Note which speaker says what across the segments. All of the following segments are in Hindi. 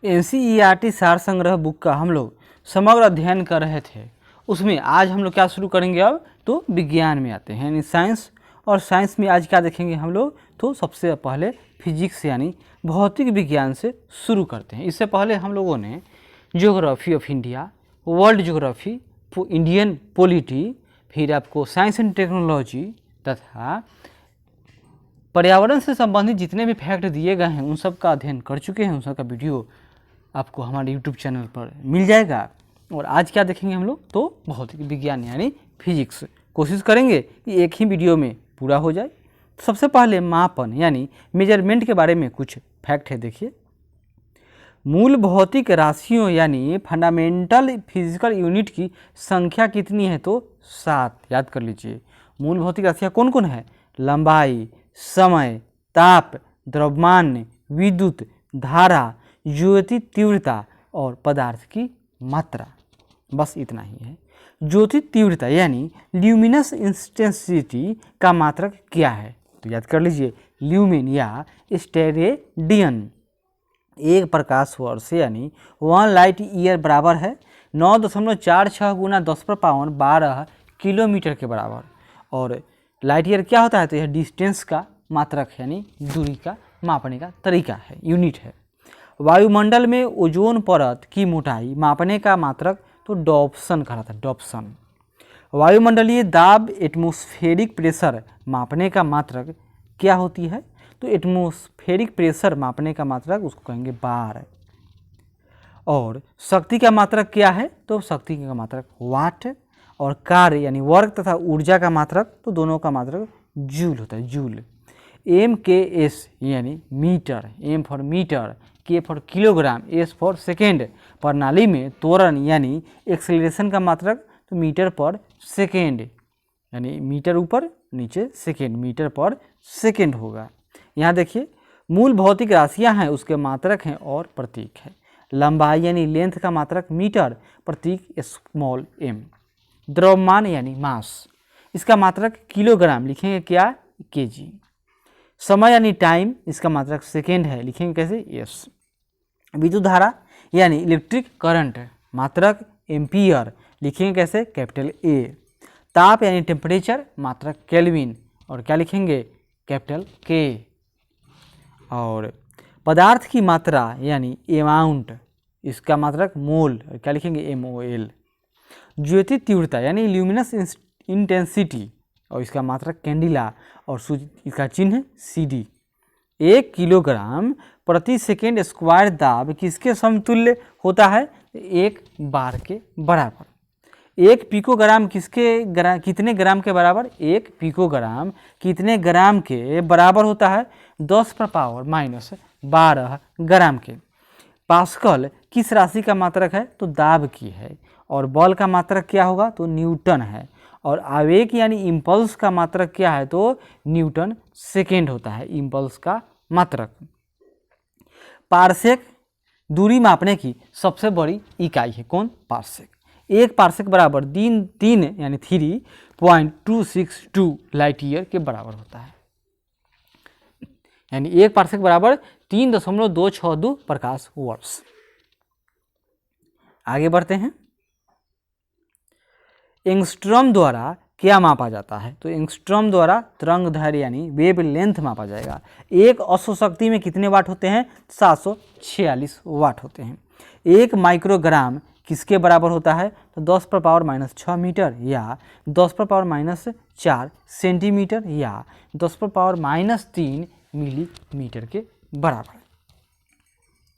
Speaker 1: एनसीईआरटी सार संग्रह बुक का हम लोग समग्र अध्ययन कर रहे थे। उसमें आज हम लोग क्या शुरू करेंगे, अब तो विज्ञान में आते हैं यानी साइंस। और साइंस में आज क्या देखेंगे हम लोग, तो सबसे पहले फिजिक्स यानी भौतिक विज्ञान से शुरू करते हैं। इससे पहले हम लोगों ने geography of India, world geography, Indian polity, फिर आपको साइंस एंड टेक्नोलॉजी तथा पर्यावरण से संबंधित जितने भी फैक्ट दिए गए हैं उन सब का अध्ययन कर चुके हैं। उन सब का वीडियो आपको हमारे यूट्यूब चैनल पर मिल जाएगा। और आज क्या देखेंगे हम लोग, तो भौतिक विज्ञान यानी फिजिक्स। कोशिश करेंगे कि एक ही वीडियो में पूरा हो जाए। सबसे पहले मापन यानी मेजरमेंट के बारे में कुछ फैक्ट है, देखिए। मूल भौतिक राशियों यानी फंडामेंटल फिजिकल यूनिट की संख्या कितनी है, तो 7। याद कर लीजिए, मूल भौतिक राशियाँ कौन कौन है? लंबाई, समय, ताप, द्रव्यमान, विद्युत धारा, ज्योति तीव्रता और पदार्थ की मात्रा। बस इतना ही है। ज्योति तीव्रता यानी ल्यूमिनस इंटेंसिटी का मात्रक क्या है, तो याद कर लीजिए, ल्यूमिन या स्टेरेडियन। एक प्रकाश वर्ष यानी 1 लाइट ईयर बराबर है 9.46 गुना 10⁻12 किलोमीटर के बराबर। और लाइट ईयर क्या होता है, तो यह डिस्टेंस का मात्रक यानी दूरी का मापने का तरीका है, यूनिट है। वायुमंडल में ओजोन परत की मोटाई मापने का मात्रक तो डॉप्सन कहलाता है, डॉप्सन। वायुमंडलीय दाब एटमॉस्फेरिक प्रेशर मापने का मात्रक क्या होती है, तो एटमॉस्फेरिक प्रेशर मापने का मात्रक उसको कहेंगे बार। और शक्ति का मात्रक क्या है, तो शक्ति का मात्रक वाट। और कार्य यानी वर्क तथा ऊर्जा का मात्रक, तो दोनों का मात्रक जूल होता है, जूल। MKS यानी metre, M for metre, K for kilogram, S for second. प्रणाली में त्वरण यानी एक्सेलरेशन का मात्रक तो मीटर पर सेकेंड, यानी मीटर ऊपर नीचे सेकेंड, मीटर पर सेकेंड होगा। यहाँ देखिए, मूल भौतिक राशियाँ हैं, उसके मात्रक हैं और प्रतीक है। लंबाई यानी लेंथ का मात्रक मीटर, प्रतीक स्मॉल m। द्रव्यमान यानी मास, इसका मात्रक किलोग्राम, लिखेंगे क्या, kg। समय यानी टाइम, इसका मात्रक सेकेंड है, लिखेंगे कैसे, s। विद्युत धारा यानी इलेक्ट्रिक करंट, मात्रक एम्पियर, लिखेंगे कैसे, कैपिटल A। ताप यानी टेम्परेचर, मात्रक केल्विन, और क्या लिखेंगे, कैपिटल K। और पदार्थ की मात्रा यानी अमाउंट, इसका मात्रक मोल, क्या लिखेंगे, MOL। ज्योति तीव्रता यानी ल्यूमिनस इंटेंसिटी, और इसका मात्रक कैंडिला, और इसका चिन्ह CD। 1 किलोग्राम प्रति सेकेंड स्क्वायर दाब किसके समतुल्य होता है, 1 बार के बराबर। 1 पिकोग्राम कितने ग्राम के बराबर, 1 पिकोग्राम कितने ग्राम के बराबर होता है, 10⁻⁻12 ग्राम के। पास्कल किस राशि का मात्रक है, तो दाब की है। और बल का मात्रक क्या होगा, तो न्यूटन है। और आवेग यानी इम्पल्स का मात्रक क्या है, तो न्यूटन सेकेंड होता है इम्पल्स का मात्रक। पार्सेक दूरी मापने की सबसे बड़ी इकाई है, कौन, पार्सेक। 1 पार्सेक बराबर 3 यानी 3.262 लाइट ईयर के बराबर होता है। यानी 1 पार्सेक बराबर 3.262 प्रकाश वर्ष। आगे बढ़ते हैं। एंगस्ट्रॉम द्वारा क्या मापा जाता है, तो एंगस्ट्रॉम द्वारा तरंग दैर्घ्य यानी वेव लेंथ मापा जाएगा। एक अश्वशक्ति में कितने वाट होते हैं, 746 वाट होते हैं। 1 माइक्रोग्राम किसके बराबर होता है, तो 10⁻⁻6 मीटर, या 10⁻⁻4 सेंटीमीटर, या 10⁻⁻3 मिलीमीटर के बराबर।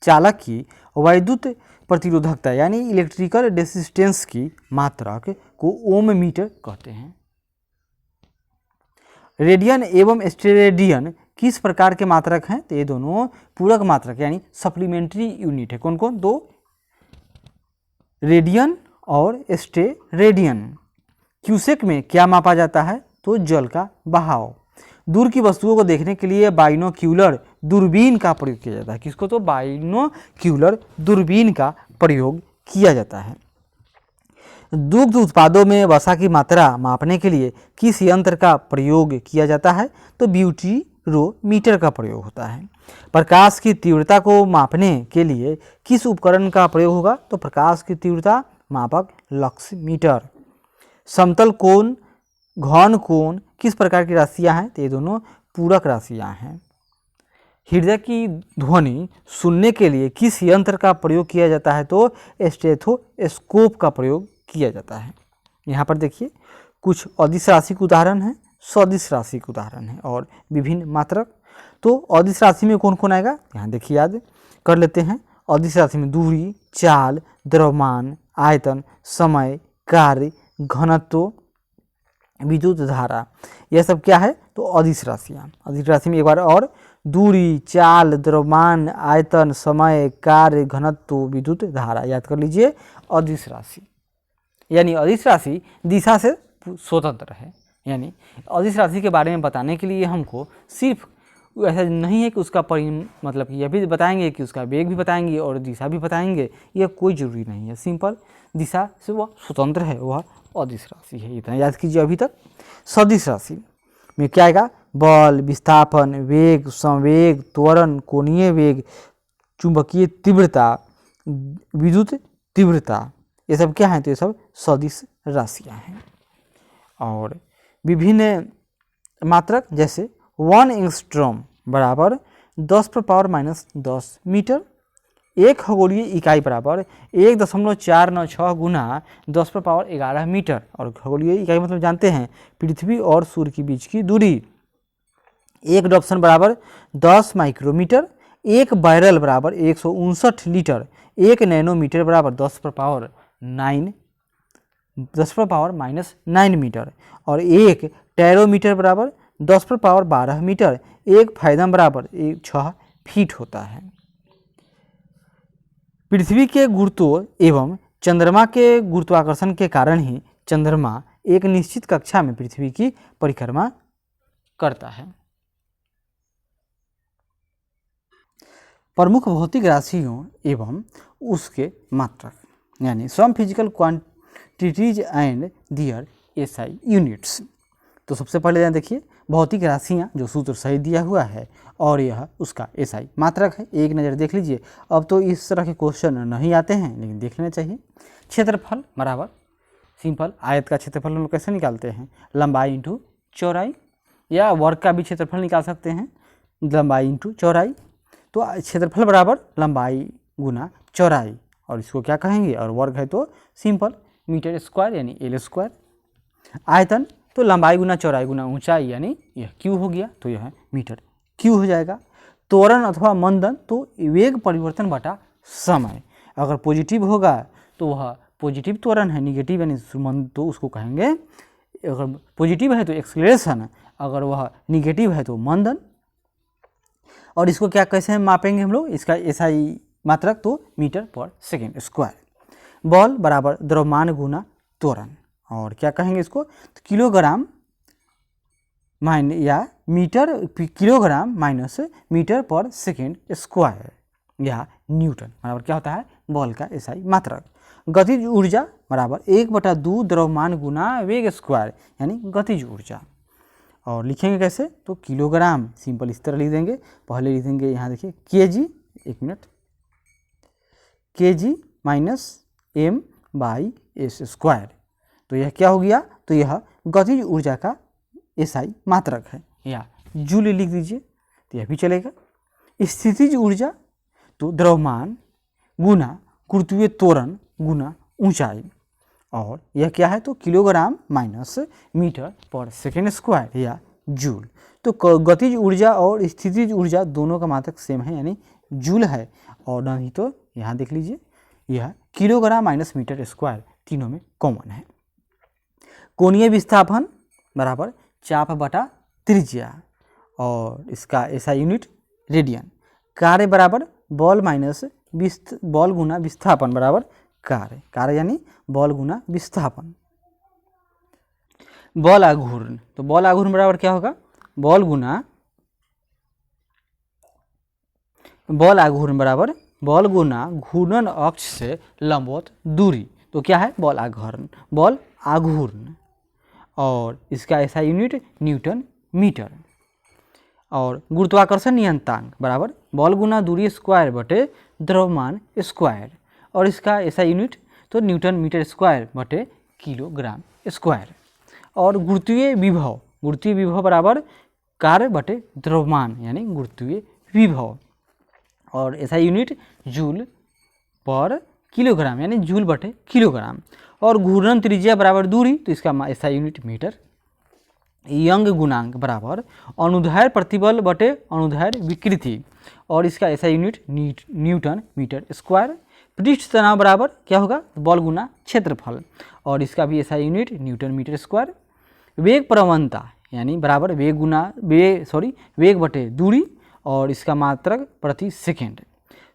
Speaker 1: चालक की वैद्युत प्रतिरोधकता यानी इलेक्ट्रिकल रेजिस्टेंस की मात्रक को ओम मीटर कहते हैं। रेडियन एवं स्टेरेडियन किस प्रकार के मात्रक हैं, तो ये दोनों पूरक मात्रक यानी सप्लीमेंट्री यूनिट है। कौन कौन, दो, रेडियन और स्टेरेडियन। क्यूसेक में क्या मापा जाता है, तो जल का बहाव। दूर की वस्तुओं को देखने के लिए बाइनोक्यूलर दूरबीन का प्रयोग किया जाता है। किसको, तो बाइनोक्यूलर दूरबीन का प्रयोग किया जाता है। दुग्ध उत्पादों में वसा की मात्रा मापने के लिए किस यंत्र का प्रयोग किया जाता है, तो ब्यूटी माइक्रोमीटर का प्रयोग होता है। प्रकाश की तीव्रता को मापने के लिए किस उपकरण का प्रयोग होगा? तो प्रकाश की तीव्रता मापक लक्समीटर। समतल कोण, घन कोण किस प्रकार की राशियां हैं? तो ये दोनों पूरक राशियां हैं। हृदय की ध्वनि सुनने के लिए किस यंत्र का प्रयोग किया जाता है? तो स्टेथोस्कोप का प्रयोग किया जाता है। यहाँ पर देखिए कुछ अदिश राशि के उदाहरण हैं, सदिश राशि के उदाहरण हैं और विभिन्न मात्रक। तो अदिश राशि में कौन कौन आएगा? यहाँ देखिए याद कर लेते हैं। अदिश राशि में दूरी, चाल, द्रव्यमान, आयतन, समय, कार्य, घनत्व, विद्युत धारा, यह सब क्या है? तो अदिश राशियाँ। अदिश राशि में एक बार और दूरी, चाल, द्रव्यमान, आयतन, समय, कार्य, घनत्व, विद्युत धारा याद कर लीजिए अदिश राशि। यानी अदिश राशि दिशा से स्वतंत्र है। यानी अदिश राशि के बारे में बताने के लिए हमको सिर्फ ऐसा नहीं है कि उसका मतलब कि यह भी बताएंगे कि उसका वेग भी बताएंगे और दिशा भी बताएंगे, यह कोई ज़रूरी नहीं है। सिंपल दिशा से वह स्वतंत्र है, वह अदिश राशि है। इतना याद कीजिए अभी तक। सदिश राशि में क्या आएगा? बल, विस्थापन, वेग, संवेग, त्वरण, कोणीय वेग, चुंबकीय तीव्रता, विद्युत तीव्रता, ये सब क्या है? तो ये सब सदिश राशियाँ हैं। और विभिन्न मात्रक जैसे 1 एंगस्ट्रॉम बराबर 10⁻⁻10 मीटर, 1 खगोलीय इकाई बराबर 1.496 गुना 10⁻11 मीटर। और खगोलीय इकाई मतलब जानते हैं पृथ्वी और सूर्य के बीच की दूरी। 1 डॉप्सन बराबर 10 माइक्रोमीटर, 1 बैरल बराबर 159 लीटर, 1 नैनोमीटर बराबर 10⁻⁻9 मीटर और 1 टेरोमीटर बराबर 10⁻12 मीटर, 1 फैदम बराबर 6 फीट होता है। पृथ्वी के गुरुत्व एवं चंद्रमा के गुरुत्वाकर्षण के कारण ही चंद्रमा एक निश्चित कक्षा में पृथ्वी की परिक्रमा करता है। प्रमुख भौतिक राशियों एवं उसके मात्रक यानी some physical quantities and their SI units. तो सबसे पहले देखिए भौतिक राशियाँ जो सूत्र सही दिया हुआ है और यह उसका एसआई मात्रक है। एक नज़र देख लीजिए। अब तो इस तरह के क्वेश्चन नहीं आते हैं लेकिन देख लेना चाहिए। क्षेत्रफल बराबर सिंपल आयत का क्षेत्रफल हम लोग कैसे निकालते हैं? लंबाई इंटू चौड़ाई, या वर्ग का भी क्षेत्रफल निकाल सकते हैं, लंबाई इंटू चौड़ाई। तो क्षेत्रफल बराबर लंबाई गुना चौड़ाई और इसको क्या कहेंगे? और वर्ग है तो सिंपल मीटर स्क्वायर यानी एल स्क्वायर। आयतन तो लंबाई गुना चौड़ाई गुना ऊंचाई यानी यह क्यू हो गया, तो यह मीटर क्यू हो जाएगा। त्वरण अथवा मंदन तो वेग परिवर्तन बटा समय। अगर पॉजिटिव होगा तो वह पॉजिटिव त्वरण है, निगेटिव यानी मंद तो उसको कहेंगे, अगर पॉजिटिव है तो एक्सेलरेशन, अगर वह निगेटिव है तो मंदन। और इसको क्या कैसे मापेंगे हम लोग? इसका एसआई मात्रक तो मीटर पर सेकेंड स्क्वायर। बल बराबर द्रव्यमान गुना त्वरण और क्या कहेंगे इसको? तो किलोग्राम या मीटर, किलोग्राम माइनस मीटर पर सेकेंड स्क्वायर या न्यूटन बराबर क्या होता है? बल का एसआई मात्रक। गतिज ऊर्जा बराबर 1/2 द्रव्यमान गुना वेग स्क्वायर यानी गतिज ऊर्जा। और लिखेंगे कैसे? तो किलोग्राम सिंपल इस तरह लिख देंगे। पहले लिख देंगे यहाँ देखिए केजी, एक minute, KG minus M by S square. तो यह क्या हो गया? तो यह गतिज ऊर्जा का एसआई मात्रक है, या जूल लिख दीजिए तो यह भी चलेगा। स्थितिज ऊर्जा तो द्रव्यमान गुना गुरुत्वीय त्वरण गुना ऊंचाई और यह क्या है? तो किलोग्राम माइनस मीटर पर सेकेंड स्क्वायर या जूल। तो गतिज ऊर्जा और स्थितिज ऊर्जा दोनों का मात्रक सेम है यानी जूल है। और नहीं तो यहाँ देख लीजिए यह किलोग्राम माइनस मीटर स्क्वायर तीनों में कॉमन है। कोणीय विस्थापन बराबर चाप बटा त्रिज्या और इसका ऐसा यूनिट रेडियन। कार्य बराबर बल माइनस बल गुना विस्थापन बराबर कार्य। कार्य यानी बल गुना विस्थापन। बल आघूर्ण तो बल आघूर्ण बराबर क्या होगा? बल आघूर्ण बराबर बल गुना घूर्णन अक्ष से लंबवत दूरी। तो क्या है? बल आघूर्ण और इसका ऐसा यूनिट न्यूटन मीटर। और गुरुत्वाकर्षण नियतांक बराबर बल गुना दूरी स्क्वायर बटे द्रव्यमान स्क्वायर, और इसका ऐसा यूनिट तो न्यूटन मीटर स्क्वायर बटे किलोग्राम स्क्वायर। और गुरुत्वीय विभव बराबर कार्य बटे द्रव्यमान यानी गुरुत्वीय विभव, और ऐसा यूनिट जूल पर किलोग्राम यानी जूल बटे किलोग्राम। और घूर्णन त्रिज्या बराबर दूरी तो इसका ऐसा यूनिट मीटर। यंग गुणांक बराबर अनुदैर्ध्य प्रतिबल बटे अनुदैर्ध्य विकृति, और इसका ऐसा यूनिट न्यूटन मीटर स्क्वायर। पृष्ठ तनाव बराबर क्या होगा, बल गुना क्षेत्रफल, और इसका भी ऐसा यूनिट न्यूटन मीटर स्क्वायर। वेग प्रवणता यानी बराबर वेग बटे दूरी, और इसका मात्रक प्रति सेकेंड।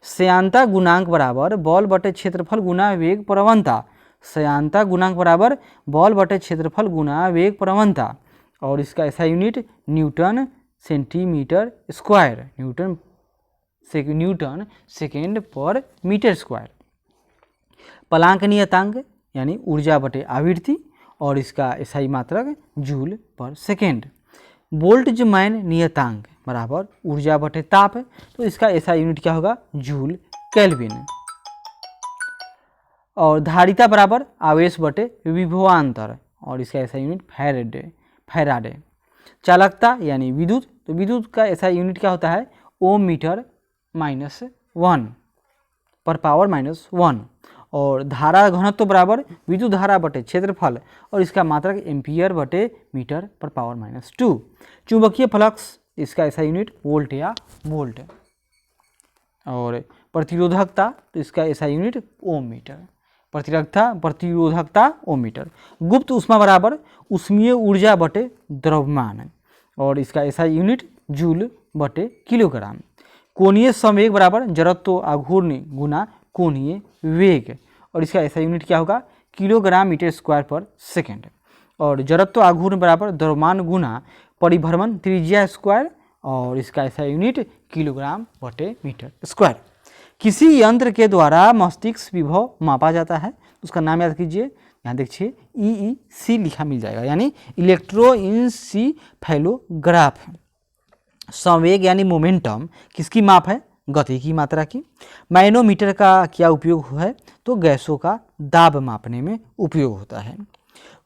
Speaker 1: श्यानता गुणांक बराबर बल बटे क्षेत्रफल गुना वेग प्रवणता, श्यानता गुणांक बराबर बल बटे क्षेत्रफल गुना वेग प्रवणता, और इसका ऐसा unit Newton centimetre square, Newton second पर मीटर स्क्वायर। प्लांक नियतांक यानी ऊर्जा बटे आवृत्ति, और इसका ऐसा मात्रक जूल पर सेकेंड। बोल्ट्जमैन नियतांक बराबर ऊर्जा बटे ताप, तो इसका ऐसा यूनिट क्या होगा, जूल केल्विन। और धारिता बराबर आवेश बटे विभवांतर, और इसका ऐसा यूनिट फैराडे। चालकता यानी विद्युत, तो विद्युत का ऐसा यूनिट क्या होता है, ओम मीटर -1 पर पावर -1। और धारा घनत्व बराबर विद्युत धारा बटे क्षेत्रफल, और इसका मात्रक एम्पियर बटे मीटर पर पावर -2। चुंबकीय फ्लक्स, इसका ऐसा यूनिट वोल्ट या वोल्ट। और प्रतिरोधकता, तो इसका ऐसा यूनिट ओम मीटर। प्रतिरोधकता ओम मीटर। गुप्त ऊष्मा बराबर ऊष्मीय ऊर्जा बटे द्रव्यमान, और इसका ऐसा यूनिट जूल बटे किलोग्राम। कोणीय संवेग बराबर जड़त्व आघूर्ण गुना कोणीय वेग, और इसका ऐसा यूनिट क्या होगा, किलोग्राम मीटर स्क्वायर पर सेकेंड। और जड़त्व आघूर्ण बराबर द्रव्यमान गुना परिभ्रमण त्रिज्या स्क्वायर, और इसका ऐसा यूनिट किलोग्राम बटे मीटर स्क्वायर। किसी यंत्र के द्वारा मस्तिष्क विभव मापा जाता है, उसका नाम याद कीजिए, यहाँ देखिए EEC लिखा मिल जाएगा, यानी इलेक्ट्रोइंसीफेलोग्राफ। संवेग यानी मोमेंटम किसकी माप है, गति की मात्रा की। मैनोमीटर का क्या उपयोग है, तो गैसों का दाब मापने में उपयोग होता है।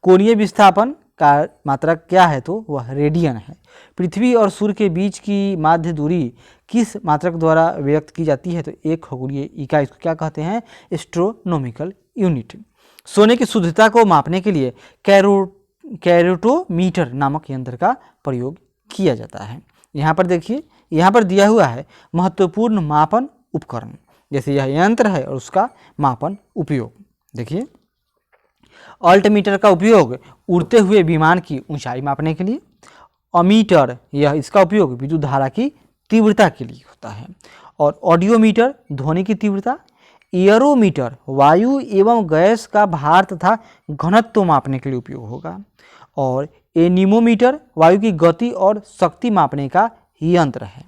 Speaker 1: कोणीय विस्थापन का मात्रक क्या है, तो वह रेडियन है। पृथ्वी और सूर्य के बीच की माध्य दूरी किस मात्रक द्वारा व्यक्त की जाती है, तो एक खगोलीय इकाई, इसको क्या कहते हैं, एस्ट्रोनॉमिकल यूनिट। सोने की शुद्धता को मापने के लिए कैरोटोमीटर नामक यंत्र का प्रयोग किया जाता है। यहाँ पर देखिए, यहाँ पर दिया हुआ है महत्वपूर्ण मापन उपकरण, जैसे यह यंत्र है और उसका मापन उपयोग। देखिए, अल्टीमीटर का उपयोग उड़ते हुए विमान की ऊंचाई मापने के लिए। अमीटर, यह इसका उपयोग विद्युत धारा की तीव्रता के लिए होता है। और ऑडियोमीटर ध्वनि की तीव्रता। एयरोमीटर वायु एवं गैस का भार तथा घनत्व मापने के लिए उपयोग होगा। और एनीमोमीटर वायु की गति और शक्ति मापने का यंत्र है।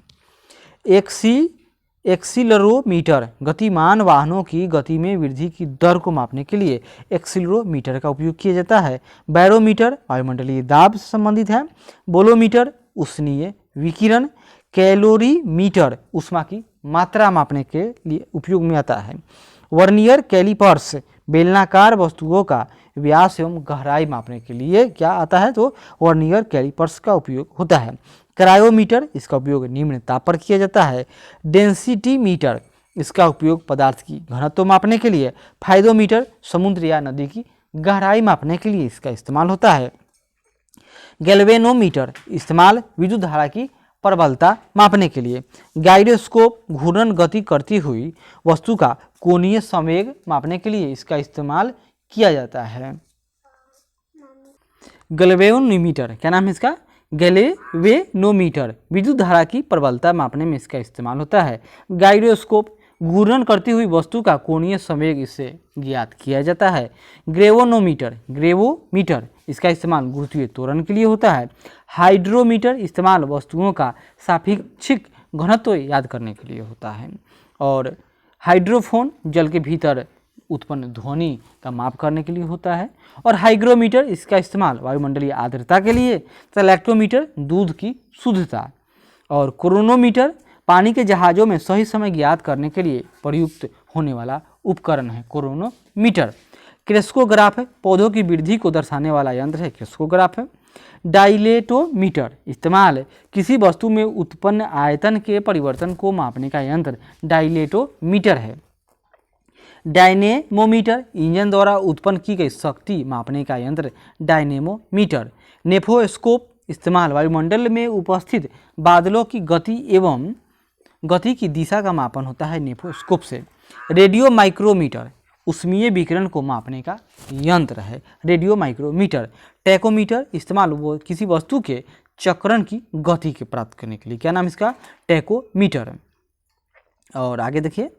Speaker 1: एक्सीलरोमीटर गतिमान वाहनों की गति में वृद्धि की दर को मापने के लिए एक्सीलरोमीटर का उपयोग किया जाता है। बैरोमीटर वायुमंडलीय दाब से संबंधित है। बोलोमीटर उष्णीय विकिरण। कैलोरीमीटर ऊष्मा की मात्रा मापने के लिए उपयोग में आता है। वर्नियर कैलिपर्स बेलनाकार वस्तुओं का व्यास एवं गहराई मापने के लिए क्या आता है, तो वर्नियर कैलिपर्स का उपयोग होता है। क्रायोमीटर, इसका उपयोग निम्न ताप पर किया जाता है। डेंसिटी मीटर, इसका उपयोग पदार्थ की घनत्व मापने के लिए। फाइडोमीटर समुद्र या नदी की गहराई मापने के लिए इसका इस्तेमाल होता है। गैल्वेनोमीटर इस्तेमाल विद्युत धारा की प्रबलता मापने के लिए। गाइरोस्कोप घूर्णन गति करती हुई वस्तु का कोणीय संवेग मापने के लिए इसका इस्तेमाल किया जाता है। गैल्वेनोमीटर, क्या नाम है इसका, गैल्वेनोमीटर विद्युत धारा की प्रबलता मापने में इसका इस्तेमाल होता है। गाइरोस्कोप घूर्णन करती हुई वस्तु का कोणीय संवेग इससे ज्ञात किया जाता है। ग्रेवोमीटर इसका इस्तेमाल गुरुत्वीय त्वरण के लिए होता है। हाइड्रोमीटर इस्तेमाल वस्तुओं का सापेक्षिक घनत्व याद करने के लिए होता है। और हाइड्रोफोन जल के भीतर उत्पन्न ध्वनि का माप करने के लिए होता है। और हाइग्रोमीटर इसका इस्तेमाल वायुमंडलीय आर्द्रता के लिए। तो लैक्टोमीटर दूध की शुद्धता। और क्रोनोमीटर पानी के जहाज़ों में सही समय ज्ञात करने के लिए प्रयुक्त होने वाला उपकरण है क्रोनोमीटर। क्रेस्कोग्राफ है, पौधों की वृद्धि को दर्शाने वाला यंत्र है क्रेस्कोग्राफ है। डाइलेटोमीटर इस्तेमाल किसी वस्तु में उत्पन्न आयतन के परिवर्तन को मापने का यंत्र डाइलेटोमीटर है। डायनेमोमीटर इंजन द्वारा उत्पन्न की गई शक्ति मापने का यंत्र डायनेमोमीटर। नेफोस्कोप इस्तेमाल वायुमंडल में उपस्थित बादलों की गति एवं गति की दिशा का मापन होता है नेफोस्कोप से। रेडियो माइक्रोमीटर उष्मीय विकिरण को मापने का यंत्र है रेडियो माइक्रोमीटर। टैकोमीटर इस्तेमाल वो किसी वस्तु के चक्रण की गति के प्राप्त करने के लिए, क्या नाम इसका, टैकोमीटर। और आगे देखिए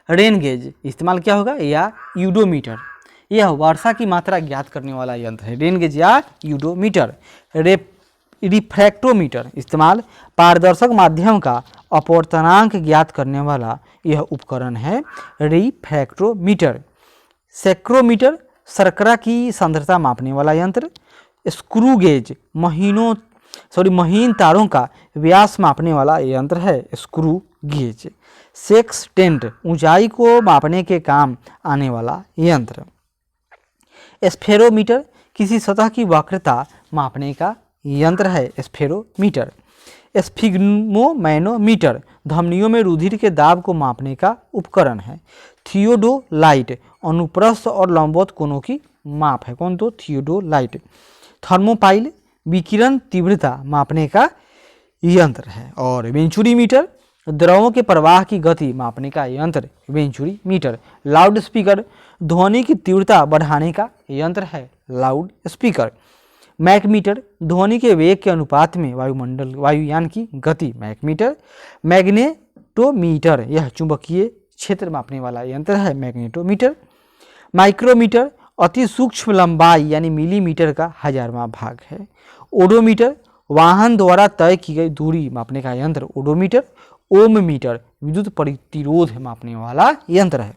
Speaker 1: रेन गेज इस्तेमाल क्या होगा, या यूडोमीटर, यह वर्षा की मात्रा ज्ञात करने वाला यंत्र है रेन गेज या यूडोमीटर। रिफ्रैक्टोमीटर इस्तेमाल पारदर्शक माध्यम का अपवर्तनांक ज्ञात करने वाला यह उपकरण है रिफ्रैक्टोमीटर। सेक्रोमीटर शर्करा की सांद्रता मापने वाला यंत्र। स्क्रू गेज महीन तारों का व्यास मापने वाला यंत्र है स्क्रू गेज। सेक्सटेंट ऊंचाई को मापने के काम आने वाला यंत्र। स्फेरोमीटर किसी सतह की वक्रता मापने का यंत्र है स्फेरोमीटर। स्फिग्मोमैनोमीटर धमनियों में रुधिर के दाब को मापने का उपकरण है। थियोडोलाइट अनुप्रस्थ और लंबवत कोणों की माप है, कौन, तो थियोडोलाइट। थर्मोपाइल विकिरण तीव्रता मापने का यंत्र है। और वेंचुरीमीटर द्रवों के प्रवाह की गति मापने का यंत्र वेंचुरीमीटर। लाउड स्पीकर ध्वनि की तीव्रता बढ़ाने का यंत्र है लाउड स्पीकर। मैकमीटर ध्वनि के वेग के अनुपात में वायुयान की गति मैकमीटर। मैग्नेटोमीटर यह चुंबकीय क्षेत्र मापने वाला यंत्र है मैग्नेटोमीटर। माइक्रोमीटर अति सूक्ष्म लंबाई यानी मिलीमीटर का 1000वां भाग है। ओडोमीटर वाहन द्वारा तय की गई दूरी मापने का यंत्र ओडोमीटर। ओममीटर विद्युत प्रतिरोध मापने वाला यंत्र है।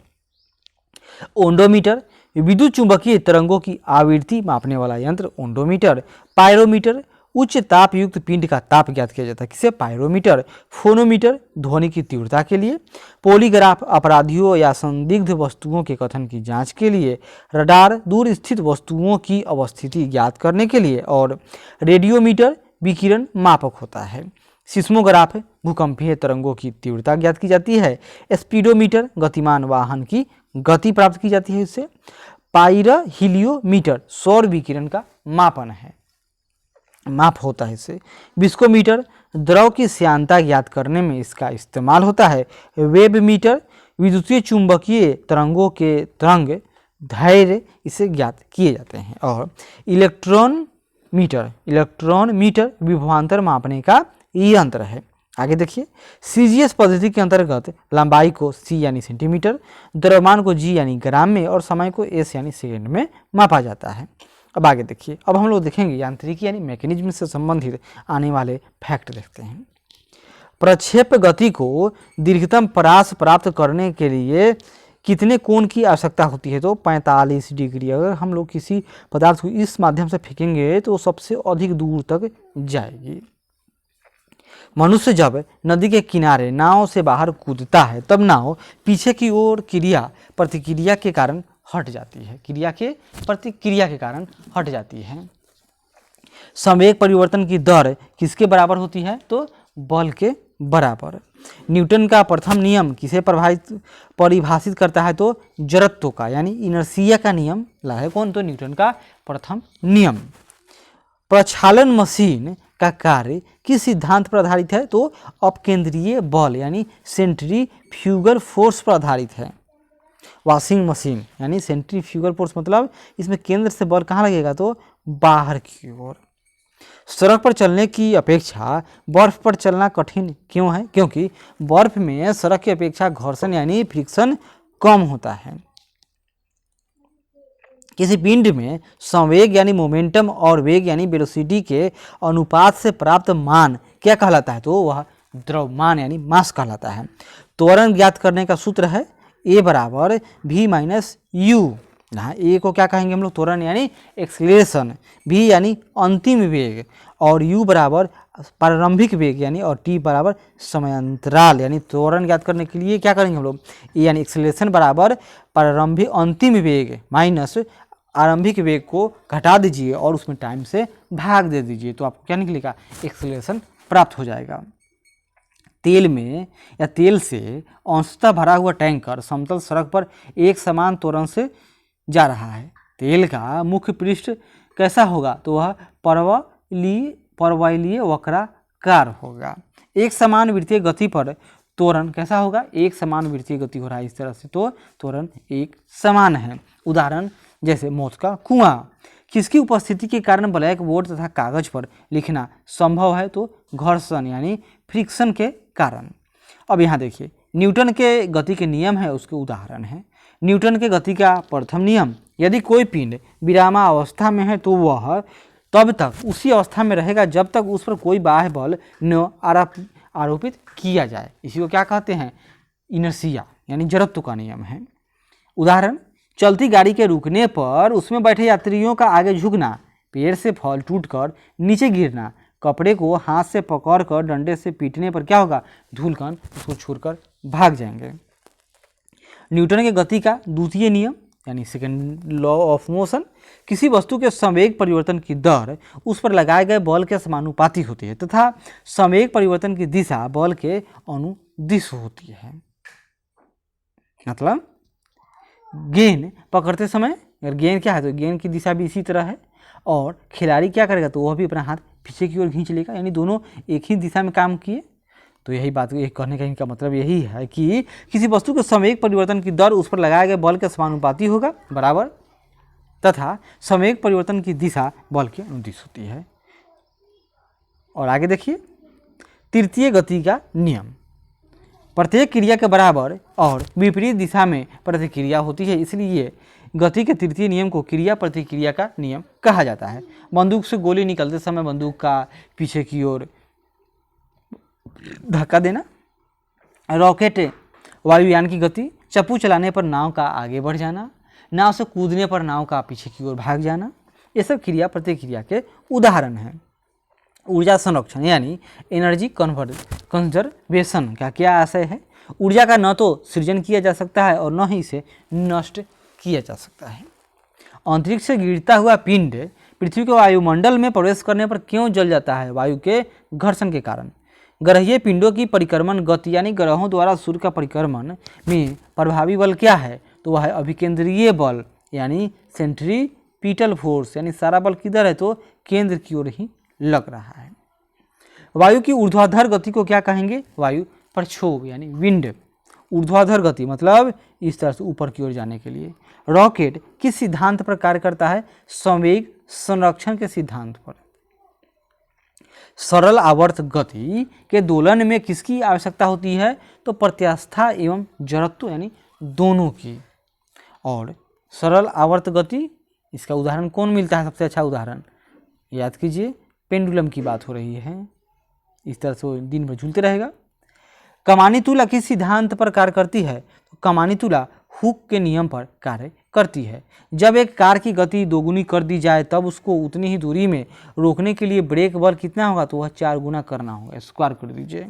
Speaker 1: ओंडोमीटर विद्युत चुंबकीय तरंगों की आवृत्ति मापने वाला यंत्र ओंडोमीटर। पायरोमीटर उच्च ताप युक्त पिंड का ताप ज्ञात किया जाता है, किसे, पायरोमीटर। फोनोमीटर ध्वनि की तीव्रता के लिए। पॉलीग्राफ अपराधियों या संदिग्ध वस्तुओं के कथन की जांच के लिए। रडार दूर स्थित वस्तुओं की अवस्थिति ज्ञात करने के लिए। और रेडियोमीटर विकिरण मापक होता है। सिस्मोग्राफ भूकंपीय तरंगों की तीव्रता ज्ञात की जाती है। स्पीडोमीटर गतिमान वाहन की गति प्राप्त की जाती है इससे। पाइरोहीलियोमीटर सौर विकिरण का माप होता है इससे। विस्कोमीटर द्रव की श्यानता ज्ञात करने में इसका इस्तेमाल होता है। वेबमीटर विद्युतीय चुंबकीय तरंगों के तरंग धैर्य इसे ज्ञात किए जाते हैं। और इलेक्ट्रॉन मीटर विभवांतर मापने का यंत्र है। आगे देखिए सीजीएस पद्धति के अंतर्गत लंबाई को सी यानी सेंटीमीटर, द्रव्यमान को जी यानी ग्राम में और समय को एस यानी सेकंड में मापा जाता है। अब आगे देखिए, अब हम लोग देखेंगे यांत्रिकी यानी मैकेनिज्म से संबंधित आने वाले फैक्ट देखते हैं। प्रक्षेप गति को दीर्घतम परास प्राप्त करने के लिए कितने कोण की आवश्यकता होती है, तो 45 डिग्री। अगर हम लोग किसी पदार्थ को इस माध्यम से फेंकेंगे तो सबसे अधिक दूर तक जाएगी। मनुष्य जब नदी के किनारे नाव से बाहर कूदता है तब नाव पीछे की ओर प्रतिक्रिया के कारण हट जाती है, प्रतिक्रिया के कारण हट जाती है। संवेग परिवर्तन की दर किसके बराबर होती है, तो बल के बराबर। न्यूटन का प्रथम नियम किसे परिभाषित करता है, तो जड़त्व का यानी इनर्शिया का नियम लाया है, कौन, तो न्यूटन का प्रथम नियम। प्रक्षालन मशीन का कार्य किस सिद्धांत पर आधारित है, तो अपकेंद्रीय बल यानी सेंट्रीफ्यूगल फोर्स पर आधारित है। वॉशिंग मशीन यानी सेंट्रीफ्यूगल फोर्स मतलब इसमें केंद्र से बल कहाँ लगेगा, तो बाहर की ओर। सड़क पर चलने की अपेक्षा बर्फ पर चलना कठिन क्यों है, क्योंकि बर्फ में सड़क की अपेक्षा घर्षण यानी फ्रिक्शन कम होता है। किसी पिंड में संवेग यानी मोमेंटम और वेग यानी वेलोसिटी के अनुपात से प्राप्त मान क्या कहलाता है, तो वह द्रव्यमान यानी मास कहलाता है। त्वरण ज्ञात करने का सूत्र है A बराबर V माइनस U यहाँ ए को क्या कहेंगे हम लोग, त्वरण यानी एक्सीलरेशन, भी यानी अंतिम वेग, और यू बराबर प्रारंभिक वेग यानी, और टी बराबर समयांतराल यानी त्वरण ज्ञात करने के लिए क्या करेंगे हम लोग, ए यानी एक्सीलरेशन बराबर प्रारंभिक अंतिम वेग माइनस आरंभिक वेग को घटा दीजिए और उसमें टाइम से भाग दे दीजिए, तो आपको क्या निकलेगा, एक्सीलरेशन प्राप्त हो जाएगा। तेल में या तेल से अंशतः भरा हुआ टैंकर समतल सड़क पर एक समान त्वरण से जा रहा है। तेल का मुख्य पृष्ठ कैसा होगा, तो वह परवलयीय वक्राकार होगा। एक समान वृत्तीय गति पर त्वरण कैसा होगा, एक समान वृत्तीय गति हो रहा है इस तरह से, तो त्वरण एक समान है। उदाहरण जैसे मौत का कुआं, किसकी उपस्थिति के कारण ब्लैक बोर्ड तथा कागज पर लिखना संभव है, तो घर्षण यानी फ्रिक्शन के कारण। अब यहाँ देखिए न्यूटन के गति के नियम है, उसके उदाहरण है। न्यूटन के गति का प्रथम नियम, यदि कोई पिंड विरामावस्था में है तो वह तब तक उसी अवस्था में रहेगा जब तक उस पर कोई बाह्य बल न आरोपित किया जाए। इसी को क्या कहते हैं, इनर्शिया यानी जड़त्व का नियम है। उदाहरण, चलती गाड़ी के रुकने पर उसमें बैठे यात्रियों का आगे झुकना, पेड़ से फल टूटकर नीचे गिरना, कपड़े को हाथ से पकड़कर डंडे से पीटने पर क्या होगा, धूलकण उसको छोड़कर भाग जाएंगे। न्यूटन के गति का द्वितीय नियम यानी सेकेंड लॉ ऑफ मोशन, किसी वस्तु के संवेग परिवर्तन की दर उस पर लगाए गए बल के समानुपाती होती है तथा संवेग परिवर्तन की दिशा बल के अनुदिश होती है। मतलब गेंद पकड़ते समय अगर गेंद क्या है तो गेंद की दिशा भी इसी तरह है, और खिलाड़ी क्या करेगा तो वह भी अपना हाथ पीछे की ओर खींच लेगा, यानी दोनों एक ही दिशा में काम किए। तो यही बात कहने का इनका मतलब यही है कि किसी वस्तु के संवेग परिवर्तन की दर उस पर लगाए गए बल के समानुपाती होगा बराबर, तथा संवेग परिवर्तन की दिशा बल के अनुदिश होती है। और आगे देखिए तृतीय गति का नियम, प्रत्येक क्रिया के बराबर और विपरीत दिशा में प्रतिक्रिया होती है, इसलिए गति के तृतीय नियम को क्रिया प्रतिक्रिया का नियम कहा जाता है। बंदूक से गोली निकलते समय बंदूक का पीछे की ओर धक्का देना, रॉकेट वायुयान की गति, चप्पू चलाने पर नाव का आगे बढ़ जाना, नाव से कूदने पर नाव का पीछे की ओर भाग जाना, ये सब क्रिया प्रतिक्रिया के उदाहरण हैं। ऊर्जा संरक्षण यानी एनर्जी कंजर्वेशन का क्या आशय है, ऊर्जा का न तो सृजन किया जा सकता है और न ही इसे नष्ट किया जा सकता है। अंतरिक्ष से गिरता हुआ पिंड पृथ्वी के वायुमंडल में प्रवेश करने पर क्यों जल जाता है, वायु के घर्षण के कारण। ग्रहीय पिंडों की परिक्रमण गति यानी ग्रहों द्वारा सूर्य का परिक्रमण में प्रभावी बल क्या है, तो वह है अभिकेंद्रीय बल यानी सेंट्रीपिटल फोर्स, यानी सारा बल किधर है तो केंद्र की ओर ही लग रहा है। वायु की ऊर्ध्वाधर गति को क्या कहेंगे, वायु प्रक्षोभ यानी विंड। ऊर्ध्वाधर गति मतलब इस तरह से ऊपर की ओर जाने के लिए। रॉकेट किस सिद्धांत पर कार्य करता है, संवेग संरक्षण के सिद्धांत पर। सरल आवर्त गति के दोलन में किसकी आवश्यकता होती है, तो प्रत्यास्था एवं जड़त्व यानी दोनों की। और सरल आवर्त गति इसका उदाहरण कौन मिलता है, सबसे अच्छा उदाहरण याद कीजिए, पेंडुलम की बात हो रही है, इस तरह से वो दिन भर झूलते रहेगा। कमानी तुला किस सिद्धांत पर कार्य करती है, तो कमानी तुला हुक के नियम पर कार्य करती है। जब एक कार की गति दोगुनी कर दी जाए तब उसको उतनी ही दूरी में रोकने के लिए ब्रेक बल कितना होगा, तो वह 4 गुना करना होगा, स्क्वायर कर दीजिए।